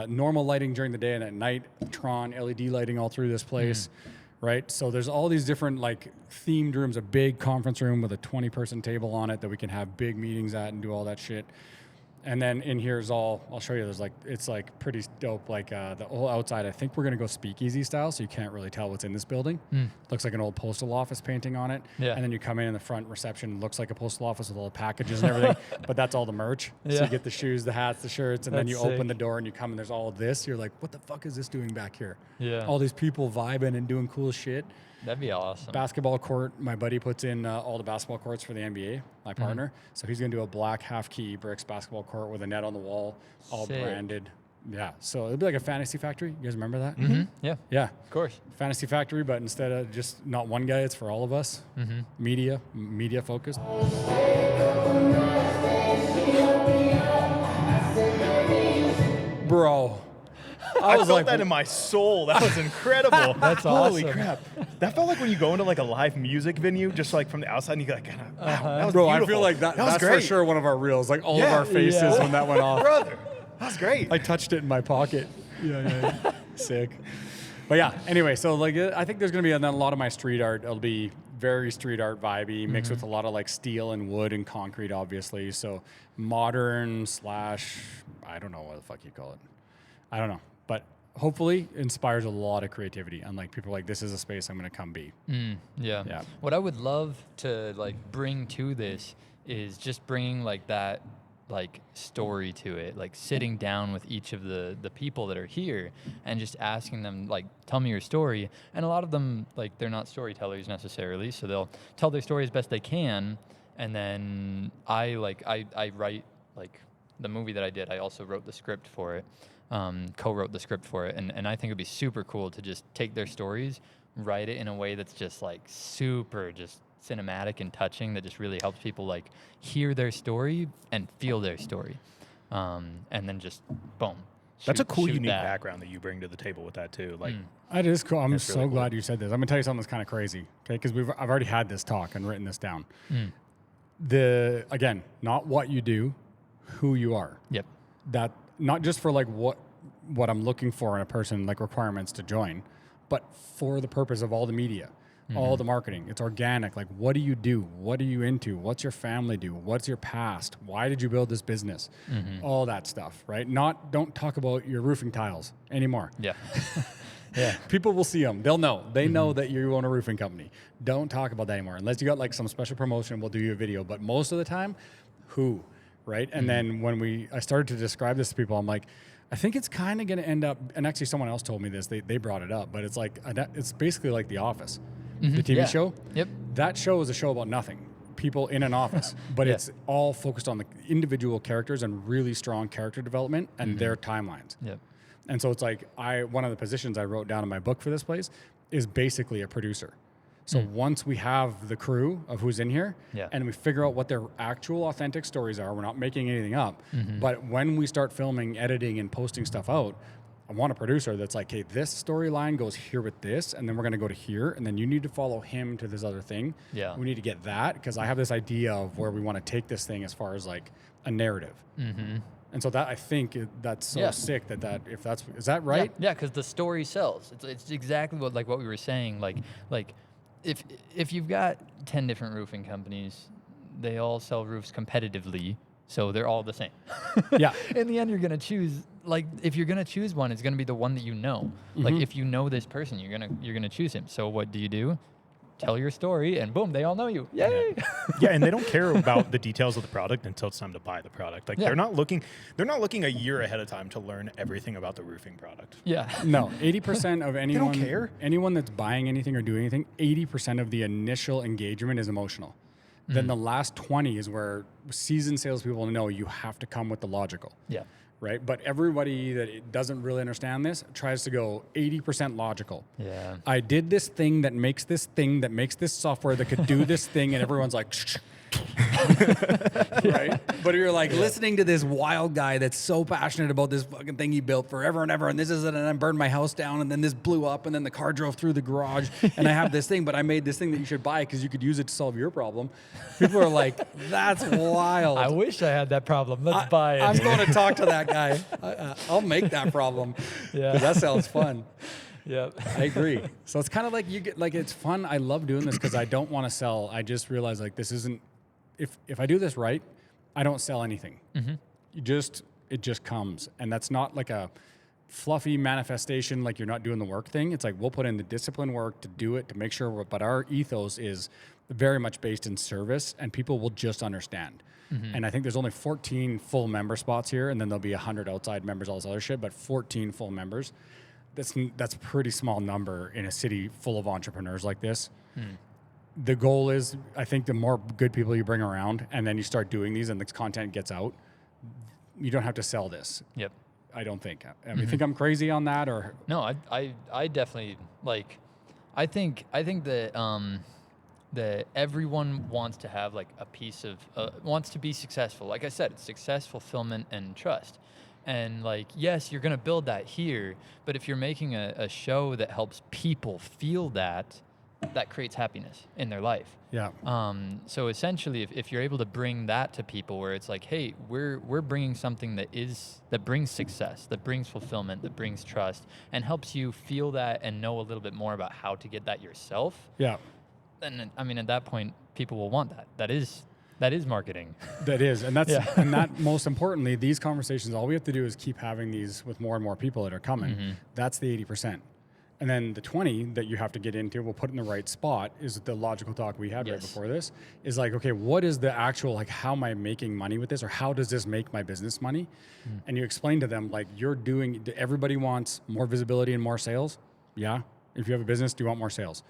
normal lighting during the day, and at night Tron LED lighting all through this place. right? So there's all these different like themed rooms, a big conference room with a 20-person table on it that we can have big meetings at and do all that shit. And then in here is all, I'll show you, there's like, it's like pretty dope. Like the whole outside, I think we're going to go speakeasy style. So you can't really tell what's in this building. Looks like an old postal office painting on it. Yeah. And then you come in the front reception, looks like a postal office with all the packages and everything, but that's all the merch. So you get the shoes, the hats, the shirts, and then you open the door and you come and there's all of this. You're like, what the fuck is this doing back here? Yeah. All these people vibing and doing cool shit. That'd be awesome. Basketball court. My buddy puts in all the basketball courts for the NBA, my partner. So he's going to do a black half-key bricks basketball court with a net on the wall, all Sick. branded. Yeah. So it'd be like a Fantasy Factory. You guys remember that? Yeah. Yeah. Of course. Fantasy Factory, but instead of just not one guy, it's for all of us. Media focused. Bro. I felt that in my soul. That was incredible. That's Holy awesome. crap. That felt like when you go into like a live music venue, just like from the outside, and you go like, wow, that was Bro, beautiful. I feel like was that's great. for sure one of our reels. Like all of Yeah. our faces Yeah. when that went off. Brother, that was great. I touched it in my pocket. Yeah. Sick. But yeah, anyway, so like I think there's going to be a lot of my street art. It'll be very street art vibey, mixed with a lot of like steel and wood and concrete, obviously. So modern / I don't know what the fuck you call it. I don't know. But hopefully inspires a lot of creativity. And like people are like, this is a space I'm going to come be. Yeah. What I would love to like bring to this is just bringing like that like story to it, like sitting down with each of the people that are here and just asking them like, tell me your story. And a lot of them, like, they're not storytellers necessarily, so they'll tell their story as best they can. And then I write, like, the movie that I did, I also wrote the script for it, co-wrote the script for it. And I think it'd be super cool to just take their stories, write it in a way that's just like super just cinematic and touching, that just really helps people like hear their story and feel their story, and then just boom. That's a cool, unique that. background that you bring to the table with that too. Like, That is cool. I'm That's so really cool. glad you said this. I'm gonna tell you something that's kind of crazy, okay? Because I've already had this talk and written this down. Again, not what you do, who you are. Yep. That not just for like what I'm looking for in a person, like requirements to join, but for the purpose of all the media, all the marketing. It's organic. Like, what do you do? What are you into? What's your family do? What's your past? Why did you build this business? All that stuff, right? Don't talk about your roofing tiles anymore. Yeah. Yeah. People will see them. They'll know. They know that you own a roofing company. Don't talk about that anymore. Unless you got like some special promotion, we'll do you a video. But most of the time, who, right? And then when I started to describe this to people, I'm like, I think it's kind of going to end up, and actually someone else told me this, they brought it up, but it's like, it's basically like The Office, the TV show. Yep. That show is a show about nothing. People in an office, but it's all focused on the individual characters and really strong character development and their timelines. Yep. And so it's like one of the positions I wrote down in my book for this place is basically a producer. So once we have the crew of who's in here and we figure out what their actual authentic stories are, we're not making anything up. But when we start filming, editing, and posting stuff out, I want a producer that's like, hey, this storyline goes here with this, and then we're going to go to here, and then you need to follow him to this other thing. Yeah. We need to get that, because I have this idea of where we want to take this thing as far as like a narrative. And so that, I think that's so sick is that right? Yeah, because the story sells. It's exactly what we were saying. Like if you've got 10 different roofing companies, they all sell roofs competitively, so they're all the same. Yeah. In the end, you're gonna choose, like, if you're gonna choose one, it's gonna be the one that you know. Like, if you know this person, you're gonna choose him. So what do? Tell your story, and boom, they all know you. Yay! yeah, and they don't care about the details of the product until it's time to buy the product. Like, they're not looking a year ahead of time to learn everything about the roofing product. Yeah. No, 80% of anyone care. anyone that's buying anything or doing anything, 80% of the initial engagement is emotional. Then the last 20 is where seasoned salespeople know you have to come with the logical. Yeah. Right? But everybody that doesn't really understand this tries to go 80% logical. Yeah. I did this thing that makes this thing that makes this software that could do this thing, and everyone's like, right? But you're like listening to this wild guy that's so passionate about this fucking thing he built forever and ever, and this is it, and I burned my house down, and then this blew up, and then the car drove through the garage, and I have this thing, but I made this thing that you should buy because you could use it to solve your problem. People are like, that's wild. I wish I had that problem. Let's buy it. I'm going to talk to that guy. I'll make that problem. Yeah. 'Cause that sounds fun. Yep. I agree. So it's kind of like you get like it's fun. I love doing this because I don't want to sell. I just realize like this isn't. If I do this right, I don't sell anything. It just comes, and that's not like a fluffy manifestation like you're not doing the work thing. It's like we'll put in the discipline work to do it to make sure. But our ethos is very much based in service, and people will just understand. And I think there's only 14 full member spots here, and then there'll be 100 outside members, all this other shit. But 14 full members. That's a pretty small number in a city full of entrepreneurs like this. The goal is, I think the more good people you bring around and then you start doing these and this content gets out, you don't have to sell this. Yep. I don't think. I mean, you think I'm crazy on that or? No, I definitely like, I think that everyone wants to have like a piece of, wants to be successful. Like I said, it's success, fulfillment, and trust. And like, yes, you're going to build that here, but if you're making a show that helps people feel that creates happiness in their life. Yeah. So essentially, if you're able to bring that to people where it's like, hey, we're bringing something that brings success, that brings fulfillment, that brings trust, and helps you feel that and know a little bit more about how to get that yourself. Yeah. Then, I mean, at that point, people will want that. That is marketing. That is. And that's, and that most importantly, these conversations, all we have to do is keep having these with more and more people that are coming. That's the 80%. And then the 20 that you have to get into, we'll put in the right spot, is the logical talk we had right before this, is like, okay, what is the actual, like, how am I making money with this? Or how does this make my business money? And you explain to them, like, everybody wants more visibility and more sales. Yeah. If you have a business, do you want more sales?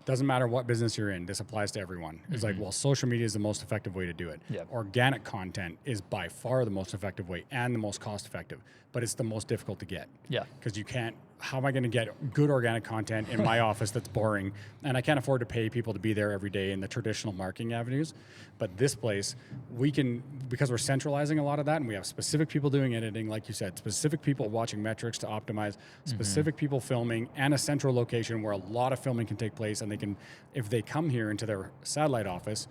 Doesn't matter what business you're in. This applies to everyone. It's like, well, social media is the most effective way to do it. Yep. Organic content is by far the most effective way and the most cost effective, but it's the most difficult to get. Yeah. Because you can't, how am I going to get good organic content in my office that's boring? And I can't afford to pay people to be there every day in the traditional marketing avenues. But this place, we can, because we're centralizing a lot of that, and we have specific people doing editing, like you said, specific people watching metrics to optimize, specific people filming, and a central location where a lot of filming can take place. And they can, if they come here into their satellite office,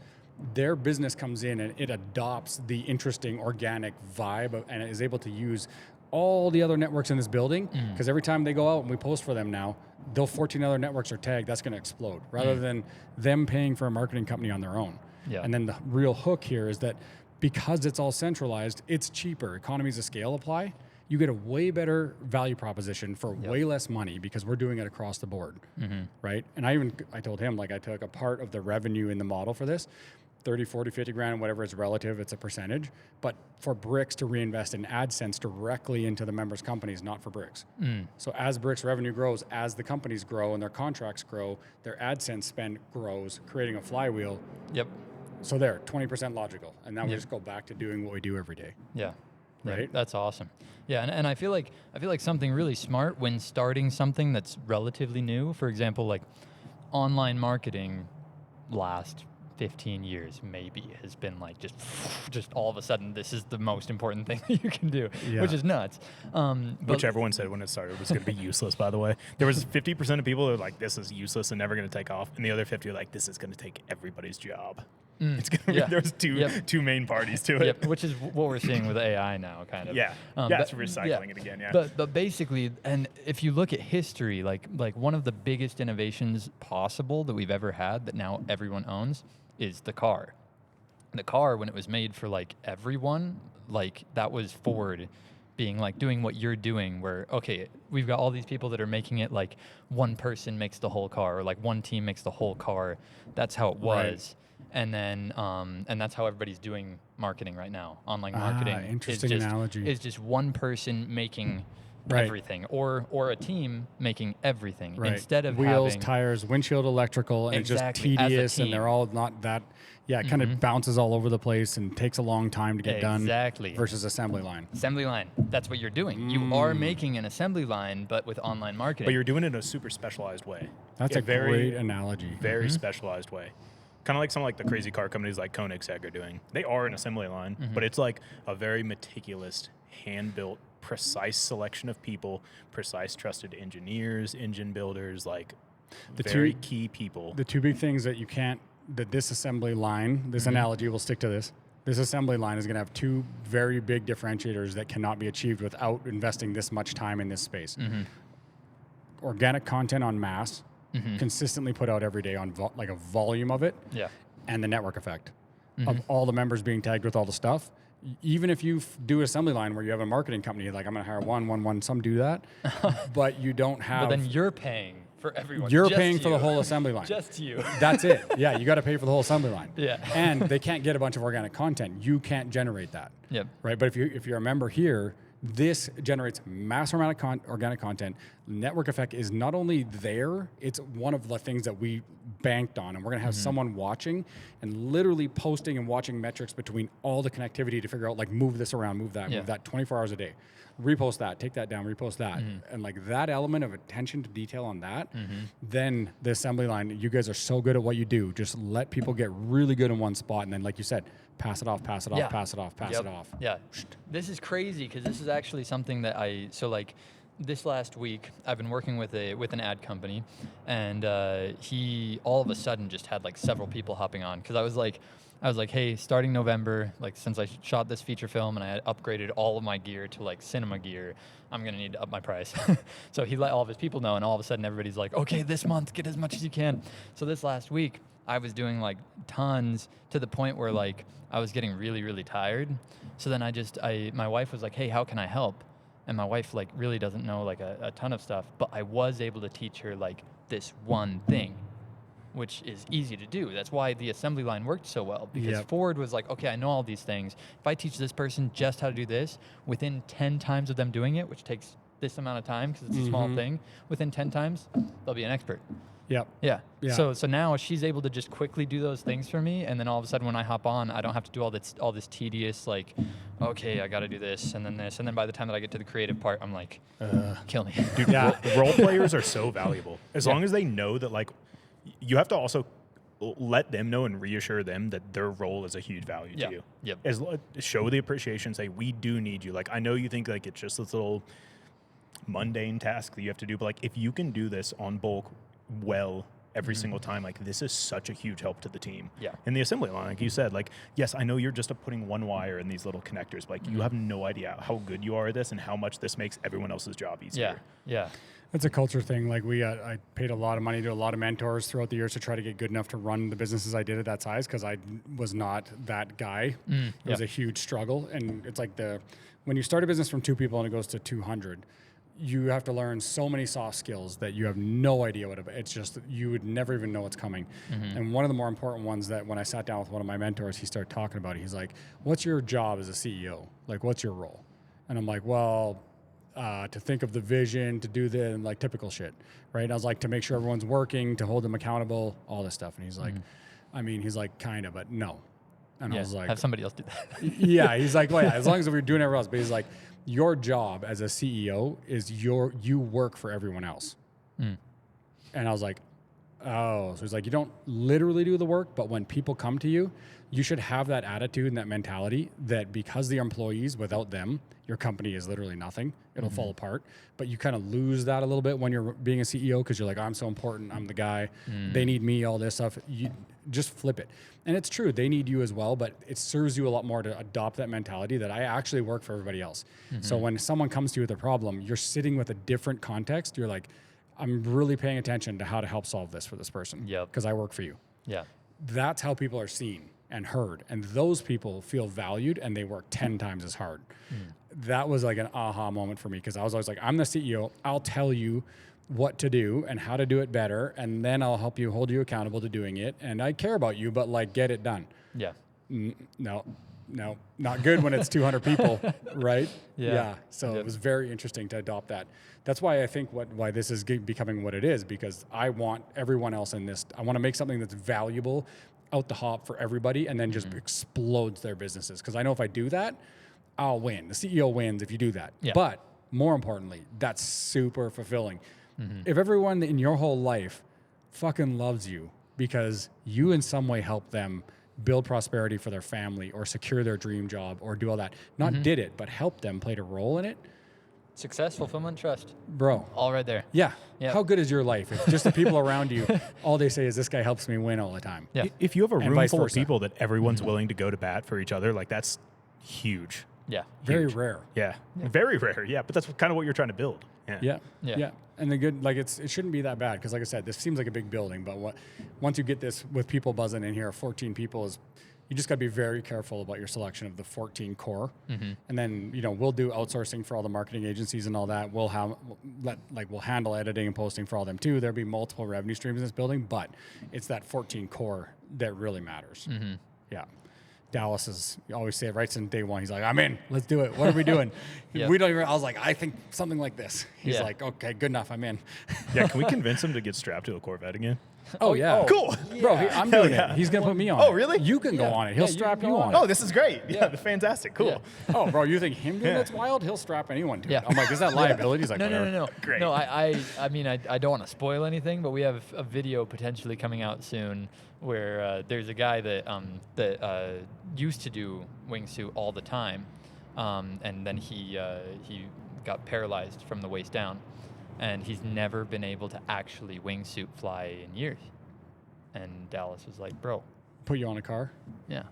their business comes in and it adopts the interesting organic vibe and is able to use all the other networks in this building, because every time they go out and we post for them now, those 14 other networks are tagged. That's going to explode rather than them paying for a marketing company on their own. Yeah. And then the real hook here is that because it's all centralized, it's cheaper. Economies of scale apply. You get a way better value proposition for way less money because we're doing it across the board, right? And I told him, like, I took a part of the revenue in the model for this, 30, 40, 50 grand, whatever is relative, it's a percentage. But for Bricks to reinvest in AdSense directly into the members' companies, not for Bricks. So as Bricks revenue grows, as the companies grow and their contracts grow, their AdSense spend grows, creating a flywheel. Yep. So there, 20% logical. And now we just go back to doing what we do every day. Yeah. Right? Yeah, that's awesome. Yeah, and I feel like something really smart when starting something that's relatively new. For example, like online marketing last 15 years maybe has been like just all of a sudden this is the most important thing that you can do, which is nuts. Which everyone said when it started was going to be useless, by the way. There was 50% of people who were like, this is useless and never going to take off. And the other 50 are like, this is going to take everybody's job. It's gonna be, there's two main parties to it. Which is what we're seeing with AI now, kind of. It's recycling it again. But basically, and if you look at history, like one of the biggest innovations possible that we've ever had that now everyone owns is the car. The car, when it was made for like everyone, like that was Ford being like doing what you're doing, where okay, we've got all these people that are making it like one person makes the whole car, or like one team makes the whole car. That's how it was. Right. And then, and that's how everybody's doing marketing right now. Online marketing interesting analogy. Is just one person making everything, or a team making everything instead of wheels, having tires, windshield, electrical, and it's just tedious, and they're all not that. Yeah, it kind of bounces all over the place and takes a long time to get done. Exactly. Versus assembly line. Assembly line. That's what you're doing. You are making an assembly line, but with online marketing. But you're doing it in a super specialized way. That's a great analogy. Very specialized way. Kind of like some like the crazy car companies like Koenigsegg are doing. They are an assembly line, but it's like a very meticulous, hand-built, precise selection of people, precise trusted engineers, engine builders, like very key people. The two big things that you can't, that this assembly line, this analogy will stick to this. This assembly line is going to have two very big differentiators that cannot be achieved without investing this much time in this space. organic content on mass, consistently put out every day on like a volume of it, and the network effect of all the members being tagged with all the stuff. Even if you do assembly line where you have a marketing company, like I'm going to hire one, some do that, but you don't have. But then you're paying for everyone. You're just paying for the you. whole assembly line. Just you. That's it. Yeah, you got to pay for the whole assembly line. Yeah. And they can't get a bunch of organic content. You can't generate that. Yep. Right. But if you're a member here, this generates mass amount of organic content. Network effect is not only there, it's one of the things that we banked on. And we're going to have someone watching and literally posting and watching metrics between all the connectivity to figure out, like, move this around, move that 24 hours a day. Repost that, take that down, repost that. And like that element of attention to detail on that, then the assembly line, you guys are so good at what you do. Just let people get really good in one spot. And then, like you said, pass it off, pass it off, pass it off, pass it off. Yeah. This is crazy because this is actually something that this last week I've been working with an ad company, and he all of a sudden just had like several people hopping on because I was like, hey, starting November, like since I shot this feature film and I had upgraded all of my gear to like cinema gear, I'm going to need to up my price. So he let all of his people know, and all of a sudden everybody's like, okay, this month, get as much as you can. So this last week, I was doing like tons to the point where like I was getting really, really tired. So then my wife was like, hey, how can I help? And my wife like really doesn't know like a ton of stuff, but I was able to teach her like this one thing, which is easy to do. That's why the assembly line worked so well, because Ford was like, okay, I know all these things. If I teach this person just how to do this, within 10 times of them doing it, which takes this amount of time because it's a small thing, within 10 times, they'll be an expert. Yep. Yeah. Yeah. So now she's able to just quickly do those things for me, and then all of a sudden when I hop on, I don't have to do all this tedious like, okay, I got to do this, and then by the time that I get to the creative part, I'm like, kill me. Dude, role players are so valuable. As long as they know that, like, you have to also let them know and reassure them that their role is a huge value to you. Yep. Show the appreciation. Say, we do need you. Like, I know you think like it's just this little mundane task that you have to do, but like if you can do this on bulk well every single time, like this is such a huge help to the team. Yeah. In the assembly line, like you said, like, yes, I know you're just putting one wire in these little connectors, but like you have no idea how good you are at this and how much this makes everyone else's job easier. Yeah. It's a culture thing. Like I paid a lot of money to a lot of mentors throughout the years to try to get good enough to run the businesses I did at that size, because I was not that guy. It was a huge struggle. And it's like when you start a business from 2 people and it goes to 200, you have to learn so many soft skills that you have no idea what it's just, you would never even know what's coming. And one of the more important ones that when I sat down with one of my mentors, he started talking about it. He's like, what's your job as a CEO? Like, what's your role? And I'm like, well, to think of the vision, to do the like typical shit, right? And I was like, to make sure everyone's working, to hold them accountable, all this stuff. And he's like, I mean, he's like, kind of, but no. And I was like, have somebody else do that. He's like, well, yeah, as long as we're doing everything else. But he's like, your job as a CEO is you work for everyone else. And I was like, oh. So he's like, you don't literally do the work, but when people come to you, you should have that attitude and that mentality that because they're employees, without them, your company is literally nothing. It'll fall apart. But you kind of lose that a little bit when you're being a CEO, because you're like, I'm so important. I'm the guy. They need me, all this stuff. You just flip it. And it's true. They need you as well, but it serves you a lot more to adopt that mentality that I actually work for everybody else. So when someone comes to you with a problem, you're sitting with a different context. You're like, I'm really paying attention to how to help solve this for this person. Because I work for you. Yeah. That's how people are seen and heard. And those people feel valued and they work 10 times as hard. That was like an aha moment for me, because I was always like, I'm the CEO. I'll tell you what to do and how to do it better, and then I'll help you, hold you accountable to doing it. And I care about you, but like, get it done. Yeah. No, not good when it's 200 people, right? Yeah. So it was very interesting to adopt that. That's why I think why this is becoming what it is, because I want everyone else in this. I want to make something that's valuable out the hop for everybody, and then just explodes their businesses. Because I know if I do that, I'll win. The CEO wins if you do that. Yeah. But more importantly, that's super fulfilling. If everyone in your whole life fucking loves you because you in some way help them build prosperity for their family or secure their dream job or do all that, not did it, but helped them, played a role in it. Success, fulfillment, trust. Bro. All right there. Yeah. Yep. How good is your life if just the people around you, all they say is, this guy helps me win all the time? Yeah. If you have a And room vice full of versa. people that everyone's willing to go to bat for each other, like that's huge. Yeah. Very Huge. rare. Yeah. Very rare. Yeah. But that's kind of what you're trying to build. Yeah. Yeah. And the good, like, it shouldn't be that bad because, like I said, this seems like a big building, but once you get this with people buzzing in here, 14 people you just got to be very careful about your selection of the 14 core. And then, we'll do outsourcing for all the marketing agencies and all that. We'll handle editing and posting for all them too. There'll be multiple revenue streams in this building, but it's that 14 core that really matters. Yeah. Dallas is, you always say it right since day one. He's like, I'm in. Let's do it. What are we doing? Yep. We don't even. I was like, I think something like this. He's Yeah. like, okay, good enough. I'm in. Yeah, can we convince him to get strapped to a Corvette again? Oh yeah, Cool. bro. I'm doing yeah. it. He's gonna put me on. Oh, it. really? You can go Yeah. on it. He'll Yeah, you strap can you go on on it. Oh, this is great. Yeah, fantastic. Cool. Yeah. Oh, bro, you think him doing Yeah. that's wild? He'll strap anyone to Yeah. it. I'm like, is that liability? He's like, No. whatever. Great. No, I mean, I don't want to spoil anything, but we have a video potentially coming out soon where there's a guy that used to do wingsuit all the time, and then he got paralyzed from the waist down, and he's never been able to actually wingsuit fly in years. And Dallas was like, bro, Put you on a car. yeah.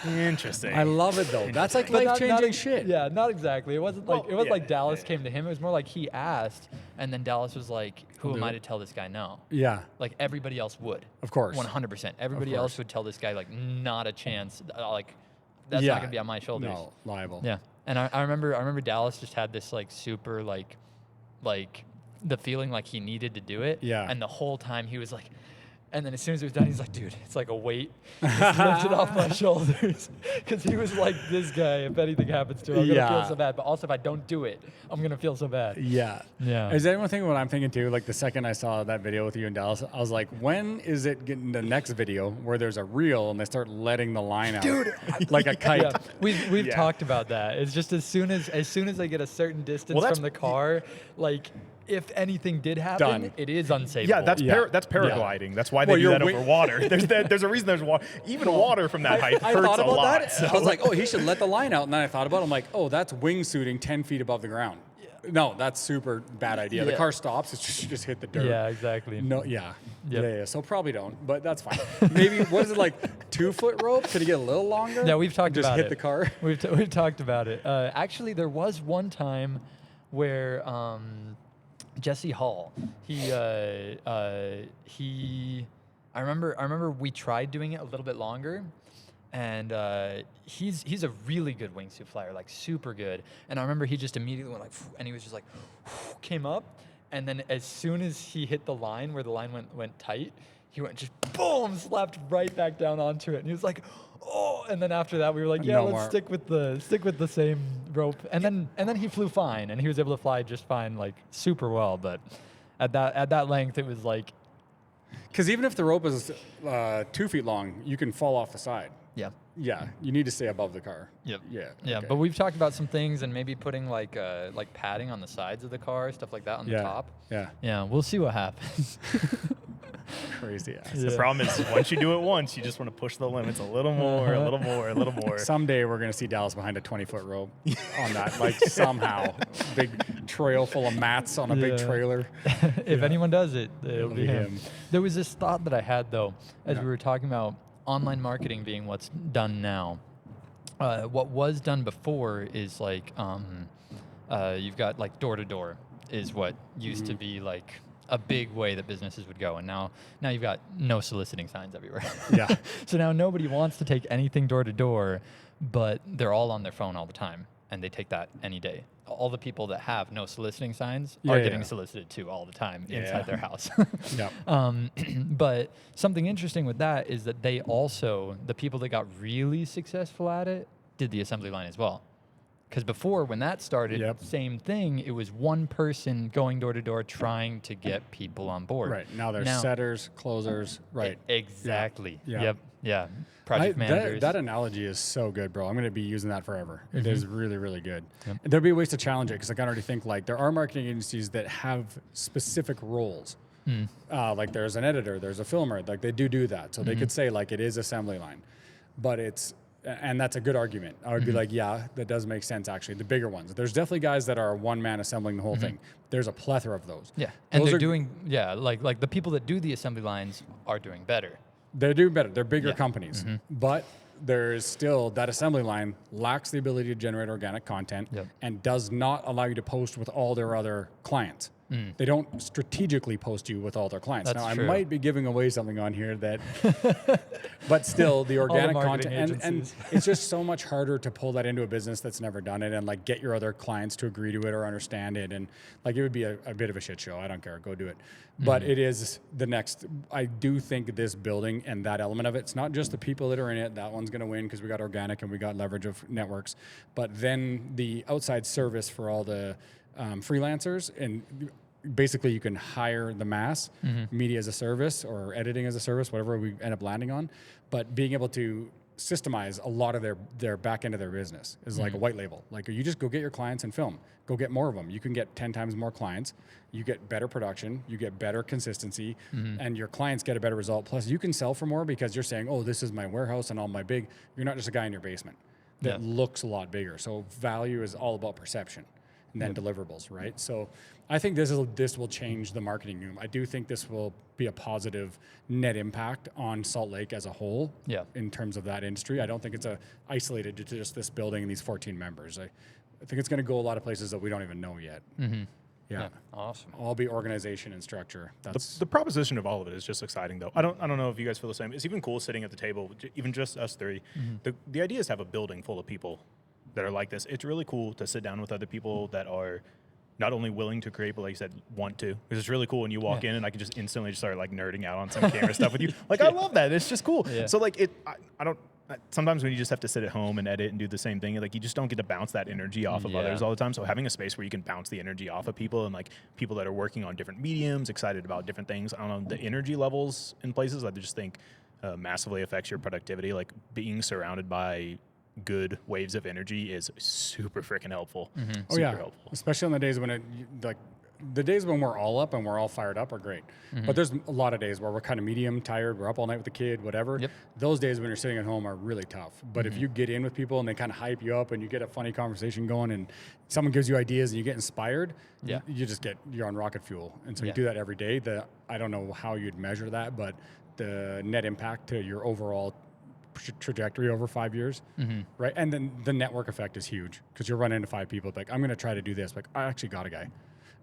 Interesting. I love it though. That's like But life changing shit. Yeah, not exactly. It wasn't like Well, yeah, Dallas yeah. came to him. It was more like he asked, and then Dallas was like, "Who I'll am do I it. to tell this guy no?" Yeah, Like everybody else would. of course. 100%. Everybody Of else course. would tell this guy like, not a chance. Like, that's Yeah. not gonna be on my shoulders. No, liable. Yeah. And I remember Dallas just had this like super like the feeling like he needed to do it. Yeah. And the whole time he was like. And then as soon as it was done, he's like, dude, it's like a weight just lifted off my shoulders. Because he was like, this guy, if anything happens to him, I'm going to feel Yeah. so bad. But also, if I don't do it, I'm going to feel so bad. Yeah. Yeah. Is anyone thinking what I'm thinking too? Like the second I saw that video with you and Dallas, I was like, when is it getting the next video where there's a reel and they start letting the line out? Dude, like a kite. Yeah, we've Yeah. talked about that. It's just as soon as they get a certain distance Well, from the car, like if anything did happen, Done. it is unsavable. Yeah, that's Yeah. that's paragliding. That's why they Well, do you're that over water. There's a reason there's water. Even water from that height I hurts thought a about lot. that. so- I was like, oh, he should let the line out. And then I thought about it. I'm like, oh, that's wingsuiting 10 feet above the ground. No, that's super bad idea. The Yeah. car stops. It's just hit the dirt. Yeah, exactly. No, yeah. Yep. Yeah. So probably don't, but that's fine. Maybe, what is it, like 2-foot rope? Could it get a little longer? Yeah, we've talked just about hit it. the car. We've talked about it. Actually, there was one time where Jesse Hall, I remember we tried doing it a little bit longer, and he's a really good wingsuit flyer, like super good. And I remember he just immediately went like, and he was just like, came up, and then as soon as he hit the line where the line went tight, he went just boom, slapped right back down onto it, and he was like, oh. And then after that, we were like, yeah, No let's more. stick with the same rope. And then he flew fine, and he was able to fly just fine, like super well. But at that length, it was like, Because even if the rope is 2 feet long, you can fall off the side. yeah. Yeah, you need to stay above the car. Yep. Yeah. Yeah, okay. but we've talked about some things and maybe putting like padding on the sides of the car, stuff like that on the top. Yeah. Yeah, we'll see what happens. Crazy ass. Yeah. The problem is once you do it once, you just want to push the limits a little more, a little more, a little more. Someday we're going to see Dallas behind a 20-foot rope on that, like somehow. Big trail full of mats on a big Yeah. trailer. If anyone does it, it'll be him. him. There was this thought that I had though, as Yeah. we were talking about online marketing being what's done now. What was done before is like you've got like door to door is what used to be like a big way that businesses would go, and now you've got no soliciting signs everywhere. Yeah. So now nobody wants to take anything door to door, but they're all on their phone all the time, and they take that any day. All the people that have no soliciting signs are Yeah, getting yeah. solicited too all the time Yeah. inside their house. Yep. But something interesting with that is that they also, the people that got really successful at it, did the assembly line as well. Because before, when that started, Yep. same thing. It was one person going door to door trying to get people on board. Right. Now there's setters, closers. Right. Exactly. Yeah. Yep. Yeah. Project managers. That analogy is so good, bro. I'm going to be using that forever. It is really, really good. Yep. And there'll be ways to challenge it because I can already think like there are marketing agencies that have specific roles. Like there's an editor, there's a filmer, like they do that. So they could say like it is assembly line, but and that's a good argument. I would be like, yeah, that does make sense actually. The bigger ones. There's definitely guys that are one man assembling the whole thing. There's a plethora of those. yeah. And Those they're are- doing, like the people that do the assembly lines are doing better. They're doing better. They're bigger Yeah. companies, but there's still that assembly line lacks the ability to generate organic content Yep. and does not allow you to post with all their other clients. They don't strategically post you with all their clients. That's now, true. I might be giving away something on here that, but still, the organic marketing content, and agencies. it's just so much harder to pull that into a business that's never done it and like get your other clients to agree to it or understand it. And like it would be a bit of a shit show. I don't care. Go do it. But it is the next. I do think this building and that element of it, it's not just the people that are in it. That one's going to win because we got organic and we got leverage of networks. But then the outside service for all the freelancers, and basically you can hire the mass, media as a service or editing as a service, whatever we end up landing on. But being able to systemize a lot of their back end of their business is like a white label. Like you just go get your clients and film. Go get more of them. You can get 10 times more clients. You get better production. You get better consistency, and your clients get a better result. Plus, you can sell for more because you're saying, "Oh, this is my warehouse and all my big." You're not just a guy in your basement that looks a lot bigger. So value is all about perception and then deliverables, right? So I think this will change the marketing room. I do think this will be a positive net impact on Salt Lake as a whole in terms of that industry. I don't think it's isolated to just this building and these 14 members. I think it's going to go a lot of places that we don't even know yet. Yeah. Awesome. All be organization and structure. That's The proposition of all of it is just exciting, though. I don't know if you guys feel the same. It's even cool sitting at the table, even just us three. The idea is to have a building full of people that are like this. It's really cool to sit down with other people that are not only willing to create, but like you said, want to. Because it's really cool when you walk in and I can just instantly just start like nerding out on some camera stuff with you. Like I love that. It's just cool. Yeah. So like I don't. Sometimes when you just have to sit at home and edit and do the same thing, like you just don't get to bounce that energy off of others all the time. So having a space where you can bounce the energy off of people and like people that are working on different mediums, excited about different things, I don't know, the energy levels in places, I just think massively affects your productivity. Like being surrounded by good waves of energy is super freaking helpful. Super helpful. Especially on the days when the days when we're all up and we're all fired up are great. But there's a lot of days where we're kind of medium, tired, we're up all night with the kid, whatever. Those days when you're sitting at home are really tough. But if you get in with people and they kind of hype you up and you get a funny conversation going and someone gives you ideas and you get inspired, you're on rocket fuel. And so you do that every day. I don't know how you'd measure that, but the net impact to your overall trajectory over 5 years, right? And then the network effect is huge because you're running into 5 people. Like, I'm going to try to do this. Like, I actually got a guy.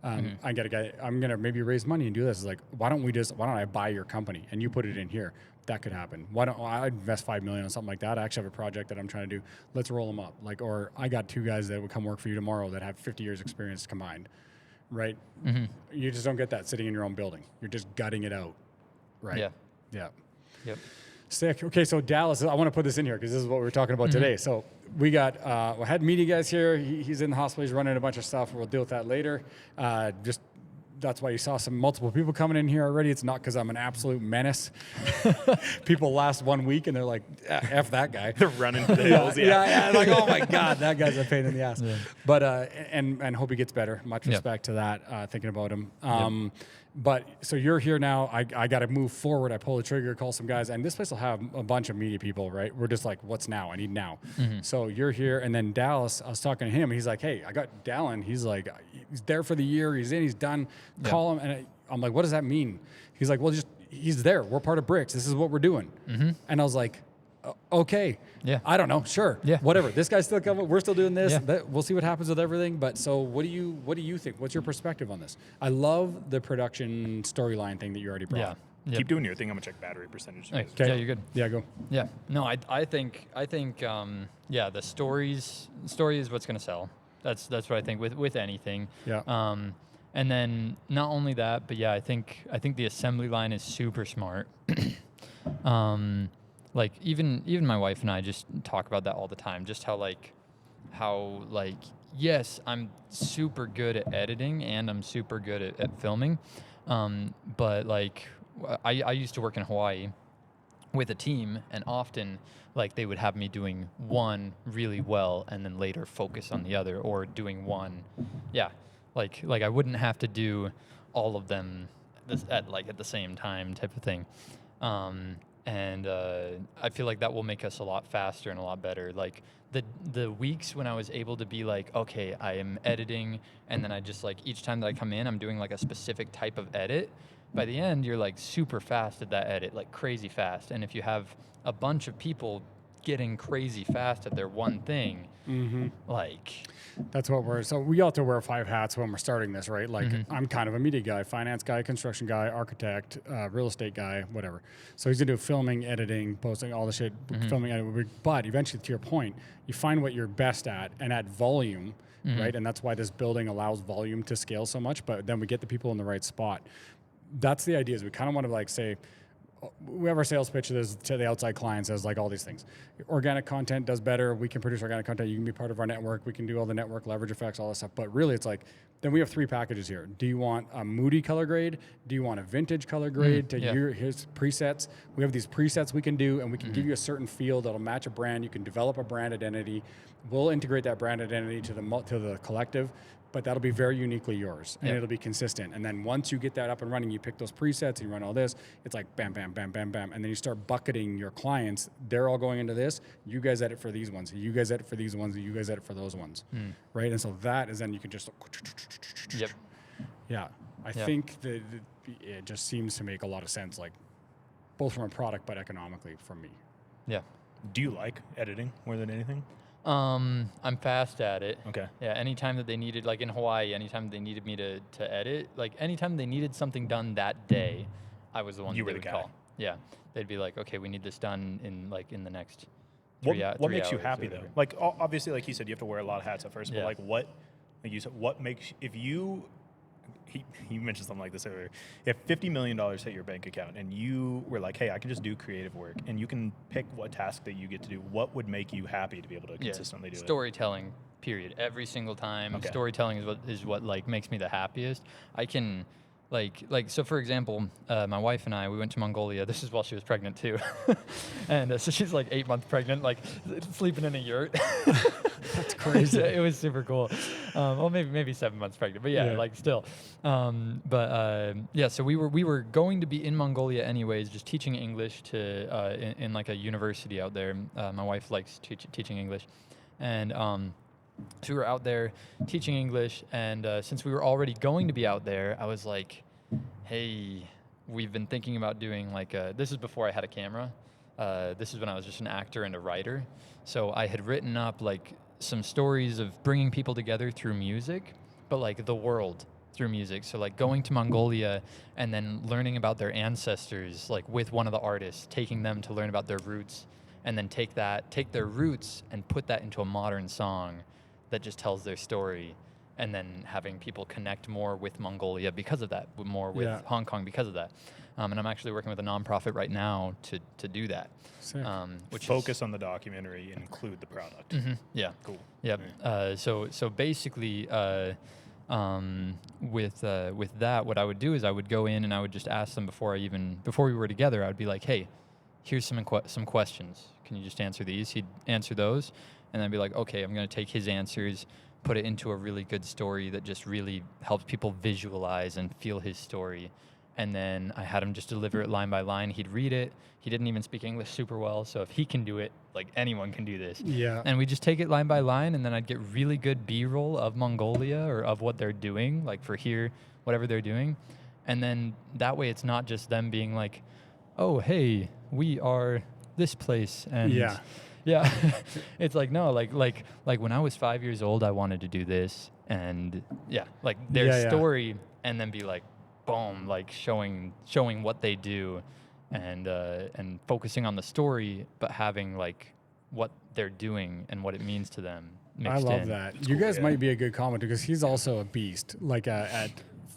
I got a guy. I'm going to maybe raise money and do this. It's like, why don't I buy your company and you put it in here? That could happen. Why don't I invest $5 million on something like that? I actually have a project that I'm trying to do. Let's roll them up. Like, or I got 2 guys that would come work for you tomorrow that have 50 years experience combined, right? You just don't get that sitting in your own building. You're just gutting it out, right? Yeah. Yep. Sick. Okay, so Dallas, I want to put this in here because this is what we were talking about today. So we got, we had media guys here. He's in the hospital. He's running a bunch of stuff. We'll deal with that later. That's why you saw multiple people coming in here already. It's not because I'm an absolute menace. People last 1 week and they're like, F that guy. They're running for the hills. Like, oh my God, that guy's a pain in the ass. But, and hope he gets better. Much respect to that, thinking about him. But so you're here now. I got to move forward. I pull the trigger, call some guys, and this place will have a bunch of media people, right? We're just like, what's now? I need now. So you're here, and then Dallas. I was talking to him. He's like, hey, I got Dallin. He's like, he's there for the year. He's in. He's done. Call him. And I'm like, what does that mean? He's like, well, he's there. We're part of Bricks. This is what we're doing. And I was like, okay. Yeah. I don't know. Sure. Yeah. Whatever. This guy's still coming. We're still doing this. Yeah. We'll see what happens with everything. But so what do you think? What's your perspective on this? I love the production storyline thing that you already brought. Yeah. Keep doing your thing. I'm gonna check battery percentage. Okay. Yeah, you're good. Yeah, go. Yeah. No, I think the story is what's gonna sell. That's what I think with anything. Yeah. And then not only that, but I think the assembly line is super smart. Like even my wife and I just talk about that all the time. Just how yes, I'm super good at editing and I'm super good at filming. But like I used to work in Hawaii with a team, and often like they would have me doing one really well and then later focus on the other, or doing one. Yeah. Like I wouldn't have to do all of them at the same time type of thing. And I feel like that will make us a lot faster and a lot better. Like the weeks when I was able to be like, okay, I am editing, and then I just like each time that I come in, I'm doing like a specific type of edit. By the end, you're like super fast at that edit, like crazy fast. And if you have a bunch of people getting crazy fast at their one thing, like That's what so we all have to wear 5 hats when we're starting this, right? Like I'm kind of a media guy, finance guy, construction guy, architect, real estate guy, whatever. So he's gonna do filming, editing, posting, all the shit, filming, editing. But eventually, to your point, you find what you're best at and at volume, right? And that's why this building allows volume to scale so much. But then we get the people in the right spot. That's the idea. Is we kind of want to like say, we have our sales pitches to the outside clients as like all these things. Organic content does better. We can produce organic content. You can be part of our network. We can do all the network leverage effects, all that stuff. But really, it's like, then we have 3 packages here. Do you want a moody color grade? Do you want a vintage color grade to his presets? We have these presets we can do, and we can give you a certain feel that'll match a brand. You can develop a brand identity. We'll integrate that brand identity to the collective. But that'll be very uniquely yours, and it'll be consistent. And then once you get that up and running, you pick those presets, and you run all this, it's like bam, bam, bam, bam, bam. And then you start bucketing your clients. They're all going into this. You guys edit for these ones. You guys edit for these ones. You guys edit for those ones. Right? And so that is then you can just... Yeah. I think that it just seems to make a lot of sense, like both from a product, but economically for me. Yeah. Do you like editing more than anything? I'm fast at it. Okay. Yeah, anytime that they needed, like in Hawaii, anytime they needed me to edit, like anytime they needed something done that day, I was the one You that were they the would guy. call. Yeah. They'd be like, okay, we need this done in the next 3 hours. What makes you happy or though? whatever. Like obviously, like you said, you have to wear a lot of hats at first. But Yeah. like what, like you said, what makes if you he mentioned something like this earlier. If $50 million hit your bank account and you were like, hey, I can just do creative work and you can pick what task that you get to do, what would make you happy to be able to consistently do it? Storytelling, period. Every single time. Okay. Storytelling is what like makes me the happiest. I can like so for example, my wife and I, we went to Mongolia. This is while she was pregnant too. And so she's like 8 months pregnant, like sleeping in a yurt. That's crazy. Yeah, it was super cool. Well, maybe 7 months pregnant, but yeah. Like still. So we were going to be in Mongolia anyways, just teaching English to in like a university out there. My wife likes teaching English, and so we were out there teaching English, and since we were already going to be out there, I was like, hey, we've been thinking about doing like this is before I had a camera. This is when I was just an actor and a writer. So I had written up like some stories of bringing people together through music, but like the world through music. So like going to Mongolia and then learning about their ancestors, like with one of the artists, taking them to learn about their roots, and then take their roots and put that into a modern song that just tells their story, and then having people connect more with Mongolia because of that, more with Hong Kong because of that. And I'm actually working with a nonprofit right now to do that. Which focus on the documentary and include the product. Yeah. Cool. Yeah. So basically, with that, what I would do is I would go in and I would just ask them before we were together. I would be like, hey, here's some questions. Can you just answer these? He'd answer those, and then I'd be like, okay, I'm going to take his answers, put it into a really good story that just really helps people visualize and feel his story. And then I had him just deliver it line by line. He'd read it. He didn't even speak English super well, so if he can do it, like anyone can do this. Yeah. And we just take it line by line, and then I'd get really good B-roll of Mongolia or of what they're doing, like for here, whatever they're doing. And then that way it's not just them being like, oh, hey, we are this place. And yeah. It's like, no, like when I was 5 years old, I wanted to do this. And like their story, and then be like, boom, like showing what they do, and focusing on the story, but having like what they're doing and what it means to them mixed in. I love that. You guys might be a good commenter because he's also a beast. Like at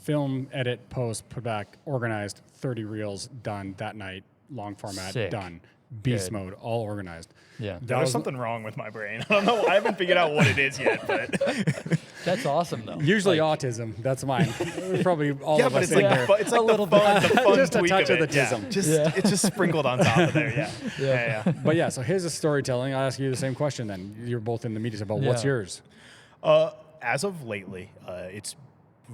film, edit, post, put back, organized, 30 reels done that night, long format done. Beast mode, all organized. Yeah. There's something wrong with my brain. I don't know. I haven't figured out what it is yet, but that's awesome though. Usually autism. That's mine. Probably all of but us it's like here. it's like a little the fun just a tweak touch of the it. tism. It's just sprinkled on top of there. Yeah. But so here's the storytelling. I'll ask you the same question then. You're both in the media, but what's yours? As of lately, it's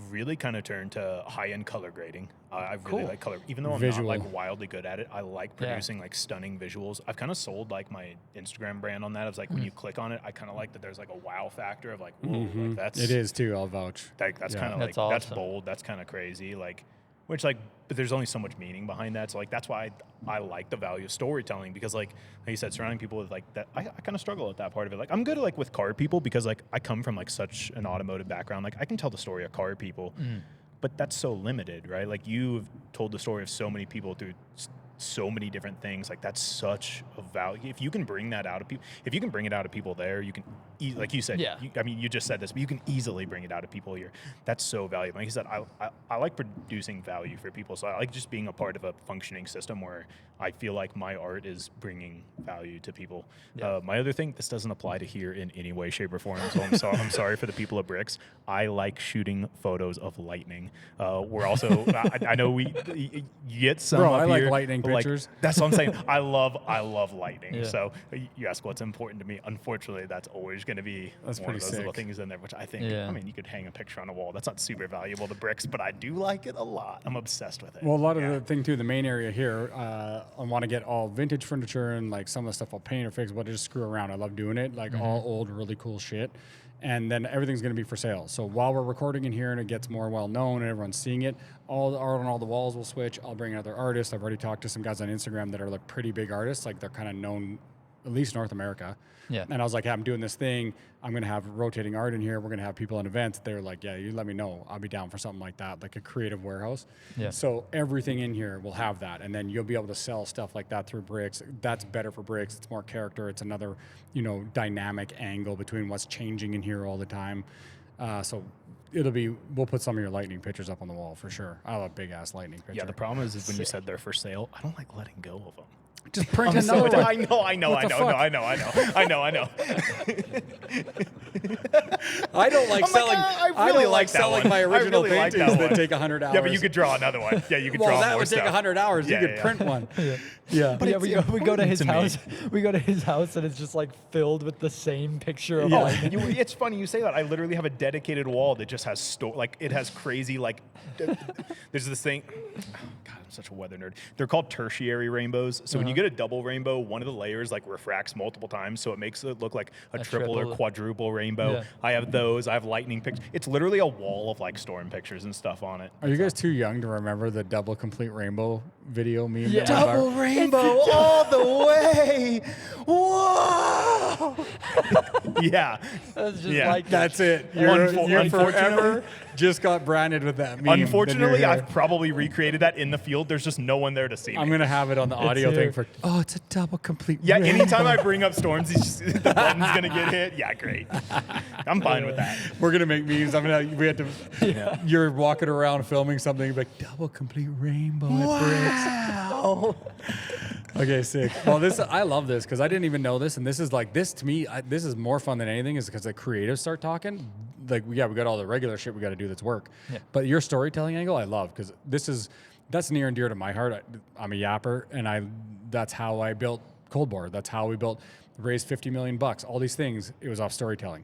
really kind of turned to high-end color grading. I really like color, even though I'm not like wildly good at it. I like producing like stunning visuals. I've kind of sold like my Instagram brand on that. It's like when you click on it, I kind of like that there's like a wow factor of like, whoa, like that's it is too. I'll vouch. Like that's kind of like awesome. that's bold. That's kind of crazy. Like which like, but there's only so much meaning behind that. So like, that's why I like the value of storytelling, because like you said, surrounding people with like that, I kind of struggle with that part of it. Like I'm good like with car people, because like I come from like such an automotive background. Like I can tell the story of car people, but that's so limited, right? Like you've told the story of so many people through so many different things. Like that's such a value. If you can bring that out of people, if you can bring it out of people there, you can, like you said, you just said this, but you can easily bring it out of people here. That's so valuable. Like you said, I like producing value for people. So I like just being a part of a functioning system where I feel like my art is bringing value to people. My other thing, this doesn't apply to here in any way, shape, or form. So I'm sorry for the people of Bricks. I like shooting photos of lightning. We're also, I know you get some Bro, up I like here, lightning but, like, pictures. that's what I'm saying. I love lightning. Yeah. So you ask what's important to me. Unfortunately, that's always going to be one pretty of those little sick. things in there, which I think, I mean, you could hang a picture on a wall. That's not super valuable to Bricks, but I do like it a lot. I'm obsessed with it. Well, a lot of the thing too, the main area here, I want to get all vintage furniture, and like some of the stuff I'll paint or fix, but I just screw around. I love doing it, like all old, really cool shit. And then everything's going to be for sale. So while we're recording in here and it gets more well known and everyone's seeing it, all the art on all the walls will switch. I'll bring other artists. I've already talked to some guys on Instagram that are like pretty big artists, like they're kind of known, at least North America. Yeah. And I was like, hey, I'm doing this thing. I'm going to have rotating art in here. We're going to have people in events. They're like, yeah, you let me know. I'll be down for something like that, like a creative warehouse. Yeah. So everything in here will have that. And then you'll be able to sell stuff like that through Bricks. That's better for Bricks. It's more character. It's another, dynamic angle between what's changing in here all the time. So we'll put some of your lightning pictures up on the wall for sure. I have a big ass lightning picture. Yeah, the problem is when you said they're for sale, I don't like letting go of them. Just print another one. I know. I don't like selling. I don't like selling my original paintings that take 100 hours. Yeah, but you could draw another one. Yeah, you could draw more that would stuff. take 100 hours. You could print one. Yeah. But we go to his to me. house. We go to his house, and it's just like filled with the same picture of Yeah. lightning. It's funny you say that. I literally have a dedicated wall that just has it has crazy there's this thing. Oh, God, I'm such a weather nerd. They're called tertiary rainbows. So when you get a double rainbow, one of the layers like refracts multiple times, so it makes it look like a triple or quadruple rainbow. Yeah. I have those. I have lightning pictures. It's literally a wall of like storm pictures and stuff on it. Are you guys too young to remember the double complete rainbow video meme? Yeah. that went viral? Rainbow all the way. Whoa! Yeah. That's just Yeah. That's it. You Unfortunately- forever just got branded with that meme. Unfortunately, I've probably recreated that in the field. There's just no one there to see me. I'm going to have it on the audio here. thing for, it's a double complete Yeah, rainbow. anytime I bring up storms, the button's gonna get hit. Yeah, great. I'm fine with that. We're going to make memes. We had to, you're walking around filming something, like double complete rainbow at Bricks. Okay, sick. Well, I love this because I didn't even know this, and this is like this to me. This is more fun than anything, is because the creatives start talking. Like, we got all the regular shit we got to do that's work. Yeah. But your storytelling angle, I love, because that's near and dear to my heart. I'm a yapper, and that's how I built Cold Bore. That's how we raised $50 million. All these things, it was off storytelling.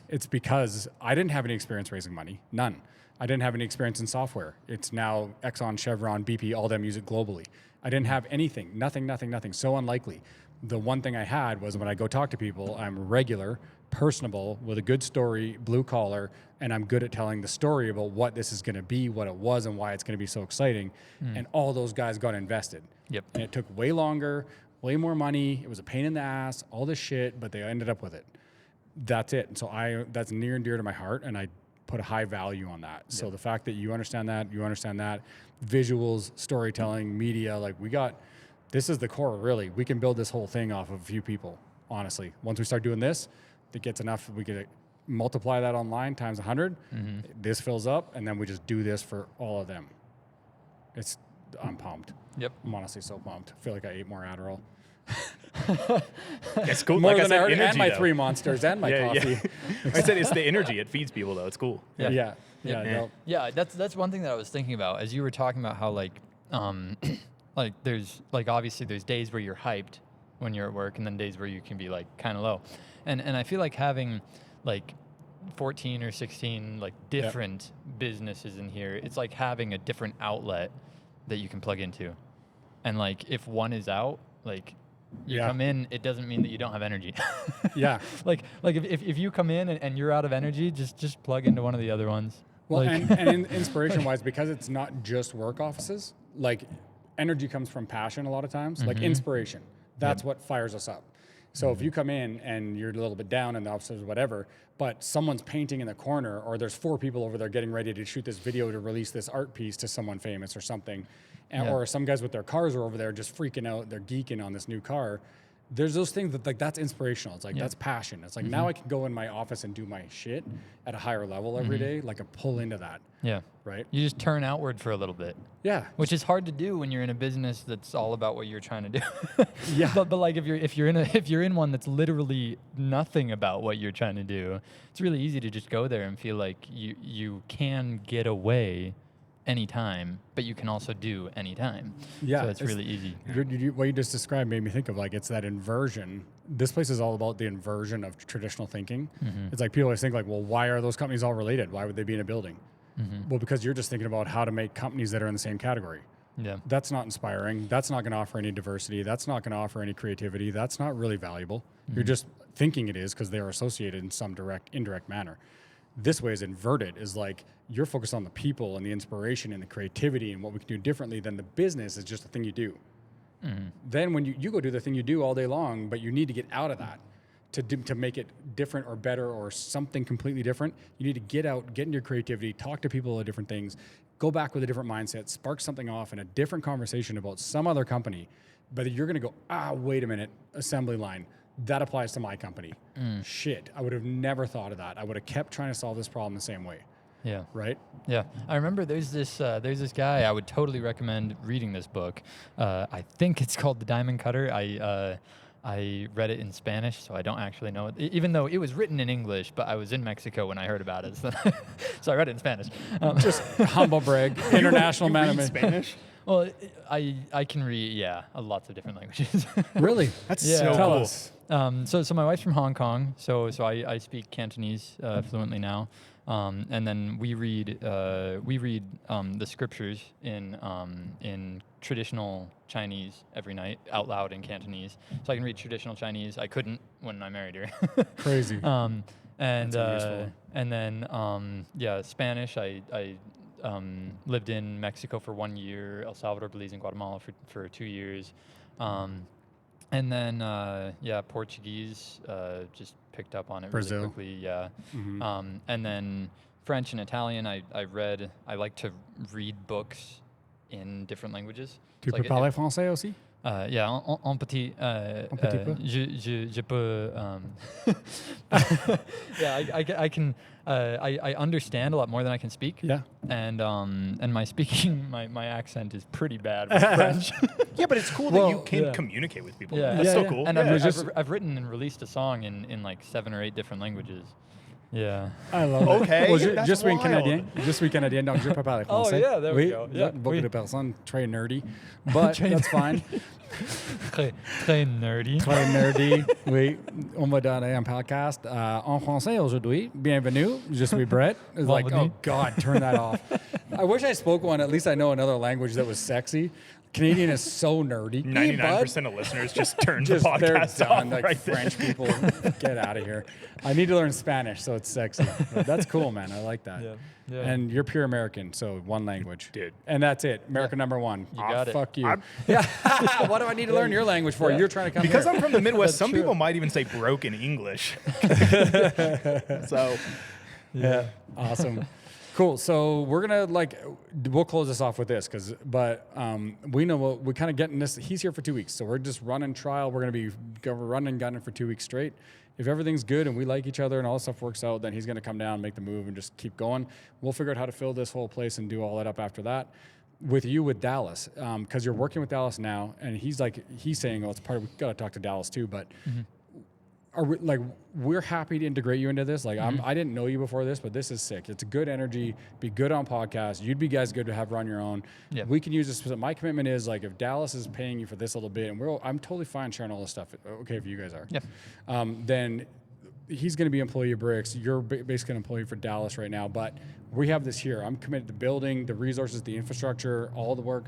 It's because I didn't have any experience raising money, none. I didn't have any experience in software. It's now Exxon, Chevron, BP, all them use it globally. I didn't have anything, nothing. So unlikely. The one thing I had was when I go talk to people, I'm regular, personable, with a good story, blue collar, and I'm good at telling the story about what this is going to be, what it was, and why it's going to be so exciting. And all those guys got invested. Yep. And it took way longer, way more money. It was a pain in the ass, all this shit, but they ended up with it. That's it. And so that's near and dear to my heart, and I put a high value on that. So the fact that you understand that, visuals, storytelling, media, this is the core, really. We can build this whole thing off of a few people, honestly. Once we start doing this, it gets enough, we could multiply that online times 100. This fills up, and then we just do this for all of them. I'm pumped. Yep. I'm honestly so pumped. I feel like I ate more Adderall. It's cool. More like than I I said, already energy, had my though. 3 Monsters and my coffee. Mm-hmm. I said it's the energy. It feeds people, though. It's cool. Yeah. Yeah. Yeah, that's one thing that I was thinking about as you were talking about how there's obviously there's days where you're hyped when you're at work, and then days where you can be kind of low, and I feel like having 14 or 16 different businesses in here, it's like having a different outlet that you can plug into, and if one is out, you come in, it doesn't mean that you don't have energy. Yeah. If you come in and you're out of energy, just plug into one of the other ones. Well, Like- and inspiration wise, because it's not just work offices, like energy comes from passion a lot of times, like inspiration. That's what fires us up. So if you come in and you're a little bit down in the offices or whatever, but someone's painting in the corner, or there's 4 people over there getting ready to shoot this video to release this art piece to someone famous or something, and, or some guys with their cars are over there just freaking out, they're geeking on this new car. There's those things that, like, that's inspirational. It's like, that's passion. It's like, now I can go in my office and do my shit at a higher level every day. Like, I pull into that. Yeah. Right? You just turn outward for a little bit. Yeah. Which is hard to do when you're in a business that's all about what you're trying to do. Yeah. But like if you're in one that's literally nothing about what you're trying to do, it's really easy to just go there and feel like you can get away anytime, but you can also do anytime. Yeah, So it's really easy. What you just described made me think of, like, it's that inversion. This place is all about the inversion of traditional thinking. It's like people always think, like, well, why are those companies all related? Why would they be in a building? Well, because you're just thinking about how to make companies that are in the same category. Yeah. That's not inspiring. That's not going to offer any diversity. That's not going to offer any creativity. That's not really valuable. You're just thinking it is because they're associated in some indirect manner. This way is inverted, is like you're focused on the people and the inspiration and the creativity and what we can do differently than the business is just a thing you do. Then when you go do the thing you do all day long, but you need to get out of that to make it different or better or something completely different, you need to get out, get into your creativity, talk to people about different things, go back with a different mindset, spark something off in a different conversation about some other company. But you're going to go, wait a minute, assembly line. That applies to my company. Shit, I would have never thought of that. I would have kept trying to solve this problem the same way. Yeah. Right? Yeah. I remember there's this guy, I would totally recommend reading this book. I think it's called The Diamond Cutter. I read it in Spanish, so I don't actually know it, even though it was written in English, but I was in Mexico when I heard about it, so I read it in Spanish. Just humble brag, international man of Spanish? Well, I can read, lots of different languages. Really? That's Yeah. so Tell cool. us. So my wife's from Hong Kong, so I speak Cantonese fluently now, and then we read the scriptures in traditional Chinese every night out loud in Cantonese. So I can read traditional Chinese. I couldn't when I married her. Crazy. And That's useful. and then Spanish. I lived in Mexico for 1 year, El Salvador, Belize, and Guatemala for 2 years. And then, Portuguese, just picked up on it Brazil. really quickly. Yeah. And then French and Italian, I like to read books in different langues. Tu peux parler français aussi? Un petit peu? Je peux. I can. I understand a lot more than I can speak. Yeah. And my speaking, my accent is pretty bad with French. Yeah, but it's cool Well, that you can yeah. communicate with people. Yeah. That's Yeah, still yeah. cool. And Yeah. I've written and released a song in like 7 or 8 different languages. Yeah. I love Okay, it. Well, that's je suis un wild. Canadien. Je suis Canadien, donc je peux parler Oh, français. yeah, there we Oui, go. Yeah, beaucoup oui. de personnes très nerdy, but Très that's fine. Très nerdy. Très nerdy. Oui, on va donner un podcast en français aujourd'hui. Bienvenue. Je suis Brett. It's like, Bienvenue. oh God, turn that off. I wish I spoke one. At least I know another language that was sexy. Canadian is so nerdy. Hey, bud. 99% of listeners just turned Just the they're podcast done. off Like right there. French people, get out of here. I need to learn Spanish so it's sexy. But that's cool, man. I like that. Yeah. Yeah. And you're pure American, so one language. Dude. And that's it. American number one. You got it. Fuck you. I'm- Yeah. What do I need to learn your language for? Yeah. You're trying to come Because here. I'm from the Midwest, That's some true. people might even say broken English. So, Yeah. Awesome. Cool. So we're gonna we'll close this off with this but we know we kind of getting this. He's here for 2 weeks, so we're just running trial. We're gonna be running and gunning for 2 weeks straight. If everything's good and we like each other and all this stuff works out, then he's gonna come down, make the move, and just keep going. We'll figure out how to fill this whole place and do all that up after that. With Dallas, because you're working with Dallas now, and he's saying, it's part of, we gotta talk to Dallas too, but. We're happy to integrate you into this. I didn't know you before this, but this is sick. It's a good energy. Be good on podcasts. You'd be guys good to have run your own. Yeah. We can use this. My commitment is if Dallas is paying you for this little bit, and I'm totally fine sharing all this stuff. Okay, if you guys are. Yeah. Then he's going to be employee of Bricks. You're basically an employee for Dallas right now, but we have this here. I'm committed to building the resources, the infrastructure, all the work,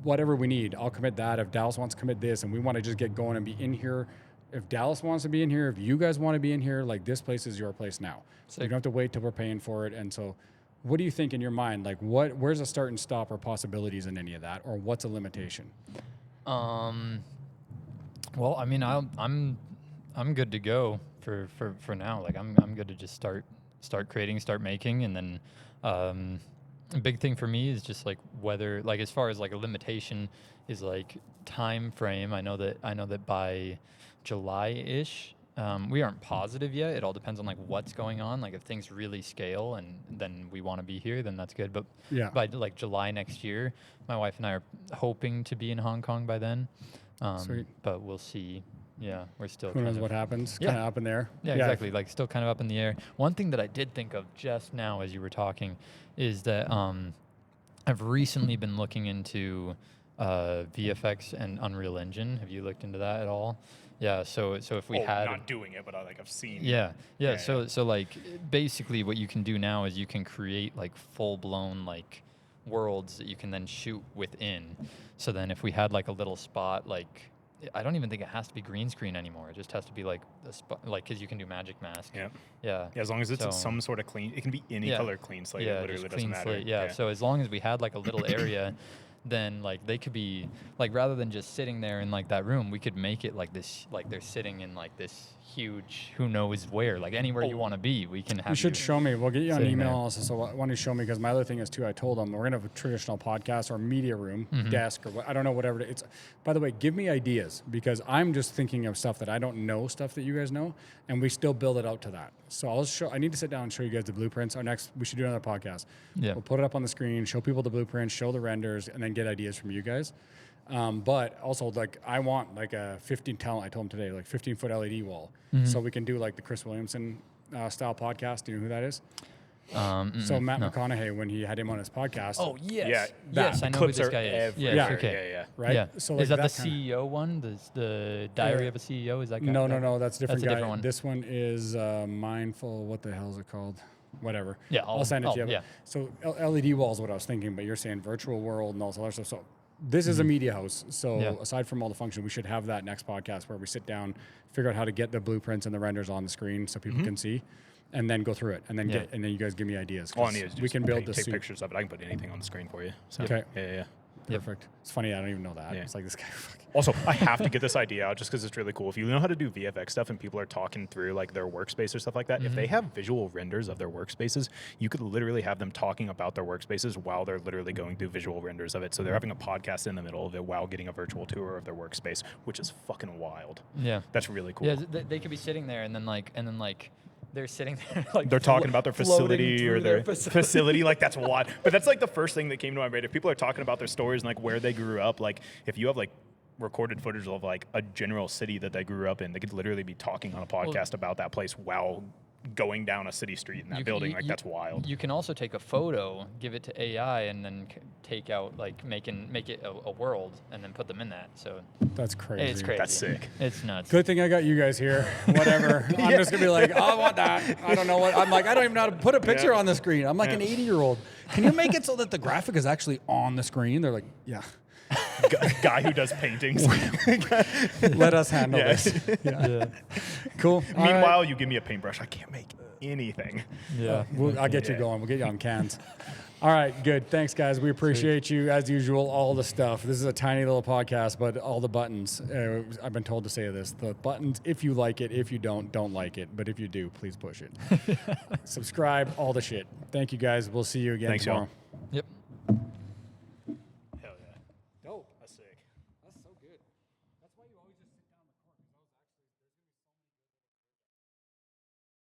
whatever we need. I'll commit that. If Dallas wants to commit this, and we want to just get going and be in here. If Dallas wants to be in here, if you guys want to be in here, this place is your place now. So you don't have to wait till we're paying for it. And so what do you think in your mind? Like, where's a start and stop or possibilities in any of that, or what's a limitation? Well, I mean, I'm good to go for now. Like, I'm good to just start creating, start making, and then a big thing for me is just like whether, like, as far as like a limitation is like time frame. I know that by July-ish. We aren't positive yet. It all depends on like what's going on. Like if things really scale and then we want to be here, then that's good. But Yeah. by like July next year, my wife and I are hoping to be in Hong Kong by then. Sweet. But we'll see. Yeah, we're still Who knows what happens? Yeah. Kind of up in there. Yeah, exactly. Like still kind of up in the air. One thing that I did think of just now as you were talking is that I've recently been looking into VFX and Unreal Engine. Have you looked into that at all? Yeah. So if we had not doing it, but I've seen. Yeah. So like basically what you can do now is you can create like full blown like worlds that you can then shoot within. So then if we had like a little spot, like I don't even think it has to be green screen anymore. It just has to be like a spot, like because you can do magic mask. Yeah. Yeah. As long as it's some sort of clean, it can be any color clean slate. Yeah, It literally just doesn't clean matter. slate. Yeah. So as long as we had like a little area, then like they could be like rather than just sitting there in like that room, we could make it like this, like they're sitting in like this huge, who knows where, like anywhere you want to be, we can have. You should show me. We'll get you on sitting email there. also. So why don't you show me? Because my other thing is too. I told them we're gonna have a traditional podcast or media room, desk or what, I don't know, whatever it's. By the way, give me ideas because I'm just thinking of stuff that I don't know, stuff that you guys know, and we still build it out to that. So I'll show. I need to sit down and show you guys the blueprints. We should do another podcast. Yeah. We'll put it up on the screen, show people the blueprints, show the renders, and then get ideas from you guys. But also, like, I want like a 15 talent. I told him today, like 15-foot LED wall, so we can do like the Chris Williamson style podcast. Do you know who that is? So Matt McConaughey, when he had him on his podcast. Oh yes, Yeah, yes, I know who clips this are guy is. everywhere. Yes, Yeah. okay. Yeah. Right. Yeah. So like is that the kinda- CEO one? The Diary of a CEO? Is that guy? No, that's a different That's a guy. different one. This one is Mindful. What the hell is it called? Whatever. Yeah, I'll send it to you. yeah. So LED wall is what I was thinking, but you're saying virtual world and all this other stuff. So this is a media house. So Yeah. aside from all the function, we should have that next podcast where we sit down, figure out how to get the blueprints and the renders on the screen so people can see, and then go through it, and then Yeah. and then you guys give me ideas. All I 'cause need is just we can build take this. pictures of it. I can put anything on the screen for you. So, Okay. Yeah. Perfect. It's funny. I don't even know that. Yeah. It's like this guy. Fucking Also, I have to get this idea out just because it's really cool. If you know how to do VFX stuff and people are talking through like their workspace or stuff like that, if they have visual renders of their workspaces, you could literally have them talking about their workspaces while they're literally going through visual renders of it. So they're having a podcast in the middle of it while getting a virtual tour of their workspace, which is fucking wild. Yeah. That's really cool. Yeah, they could be sitting there and then like they're sitting there like They're talking about their floating facility or through their facility. Like, that's wild. But that's like the first thing that came to my brain. If people are talking about their stories and like where they grew up, like if you have like recorded footage of like a general city that they grew up in, they could literally be talking on a podcast about that place while going down a city street in that building. That's wild. You can also take a photo, give it to AI, and then take out like make it a world, and then put them in that. So That's crazy. it's crazy. That's sick. It's nuts. Good thing I got you guys here. Whatever. I'm just gonna be like, oh, I want that. I don't know what. I'm like, I don't even know how to put a picture on the screen. I'm like an 80-year-old. Can you make it so that the graphic is actually on the screen? They're like, yeah. Guy who does paintings. Let us handle this. Yeah. Cool. All right. Meanwhile, you give me a paintbrush. I can't make anything. Yeah. I'll get you going. We'll get you on cans. All right, good. Thanks, guys. We appreciate you, as usual, all the stuff. This is a tiny little podcast, but all the buttons. I've been told to say this. The buttons, if you like it. If you don't like it. But if you do, please push it. Subscribe, all the shit. Thank you, guys. We'll see you again Thanks, tomorrow. y'all. Yep. Hell yeah. Dope. That's sick. That's so good. That's why you always just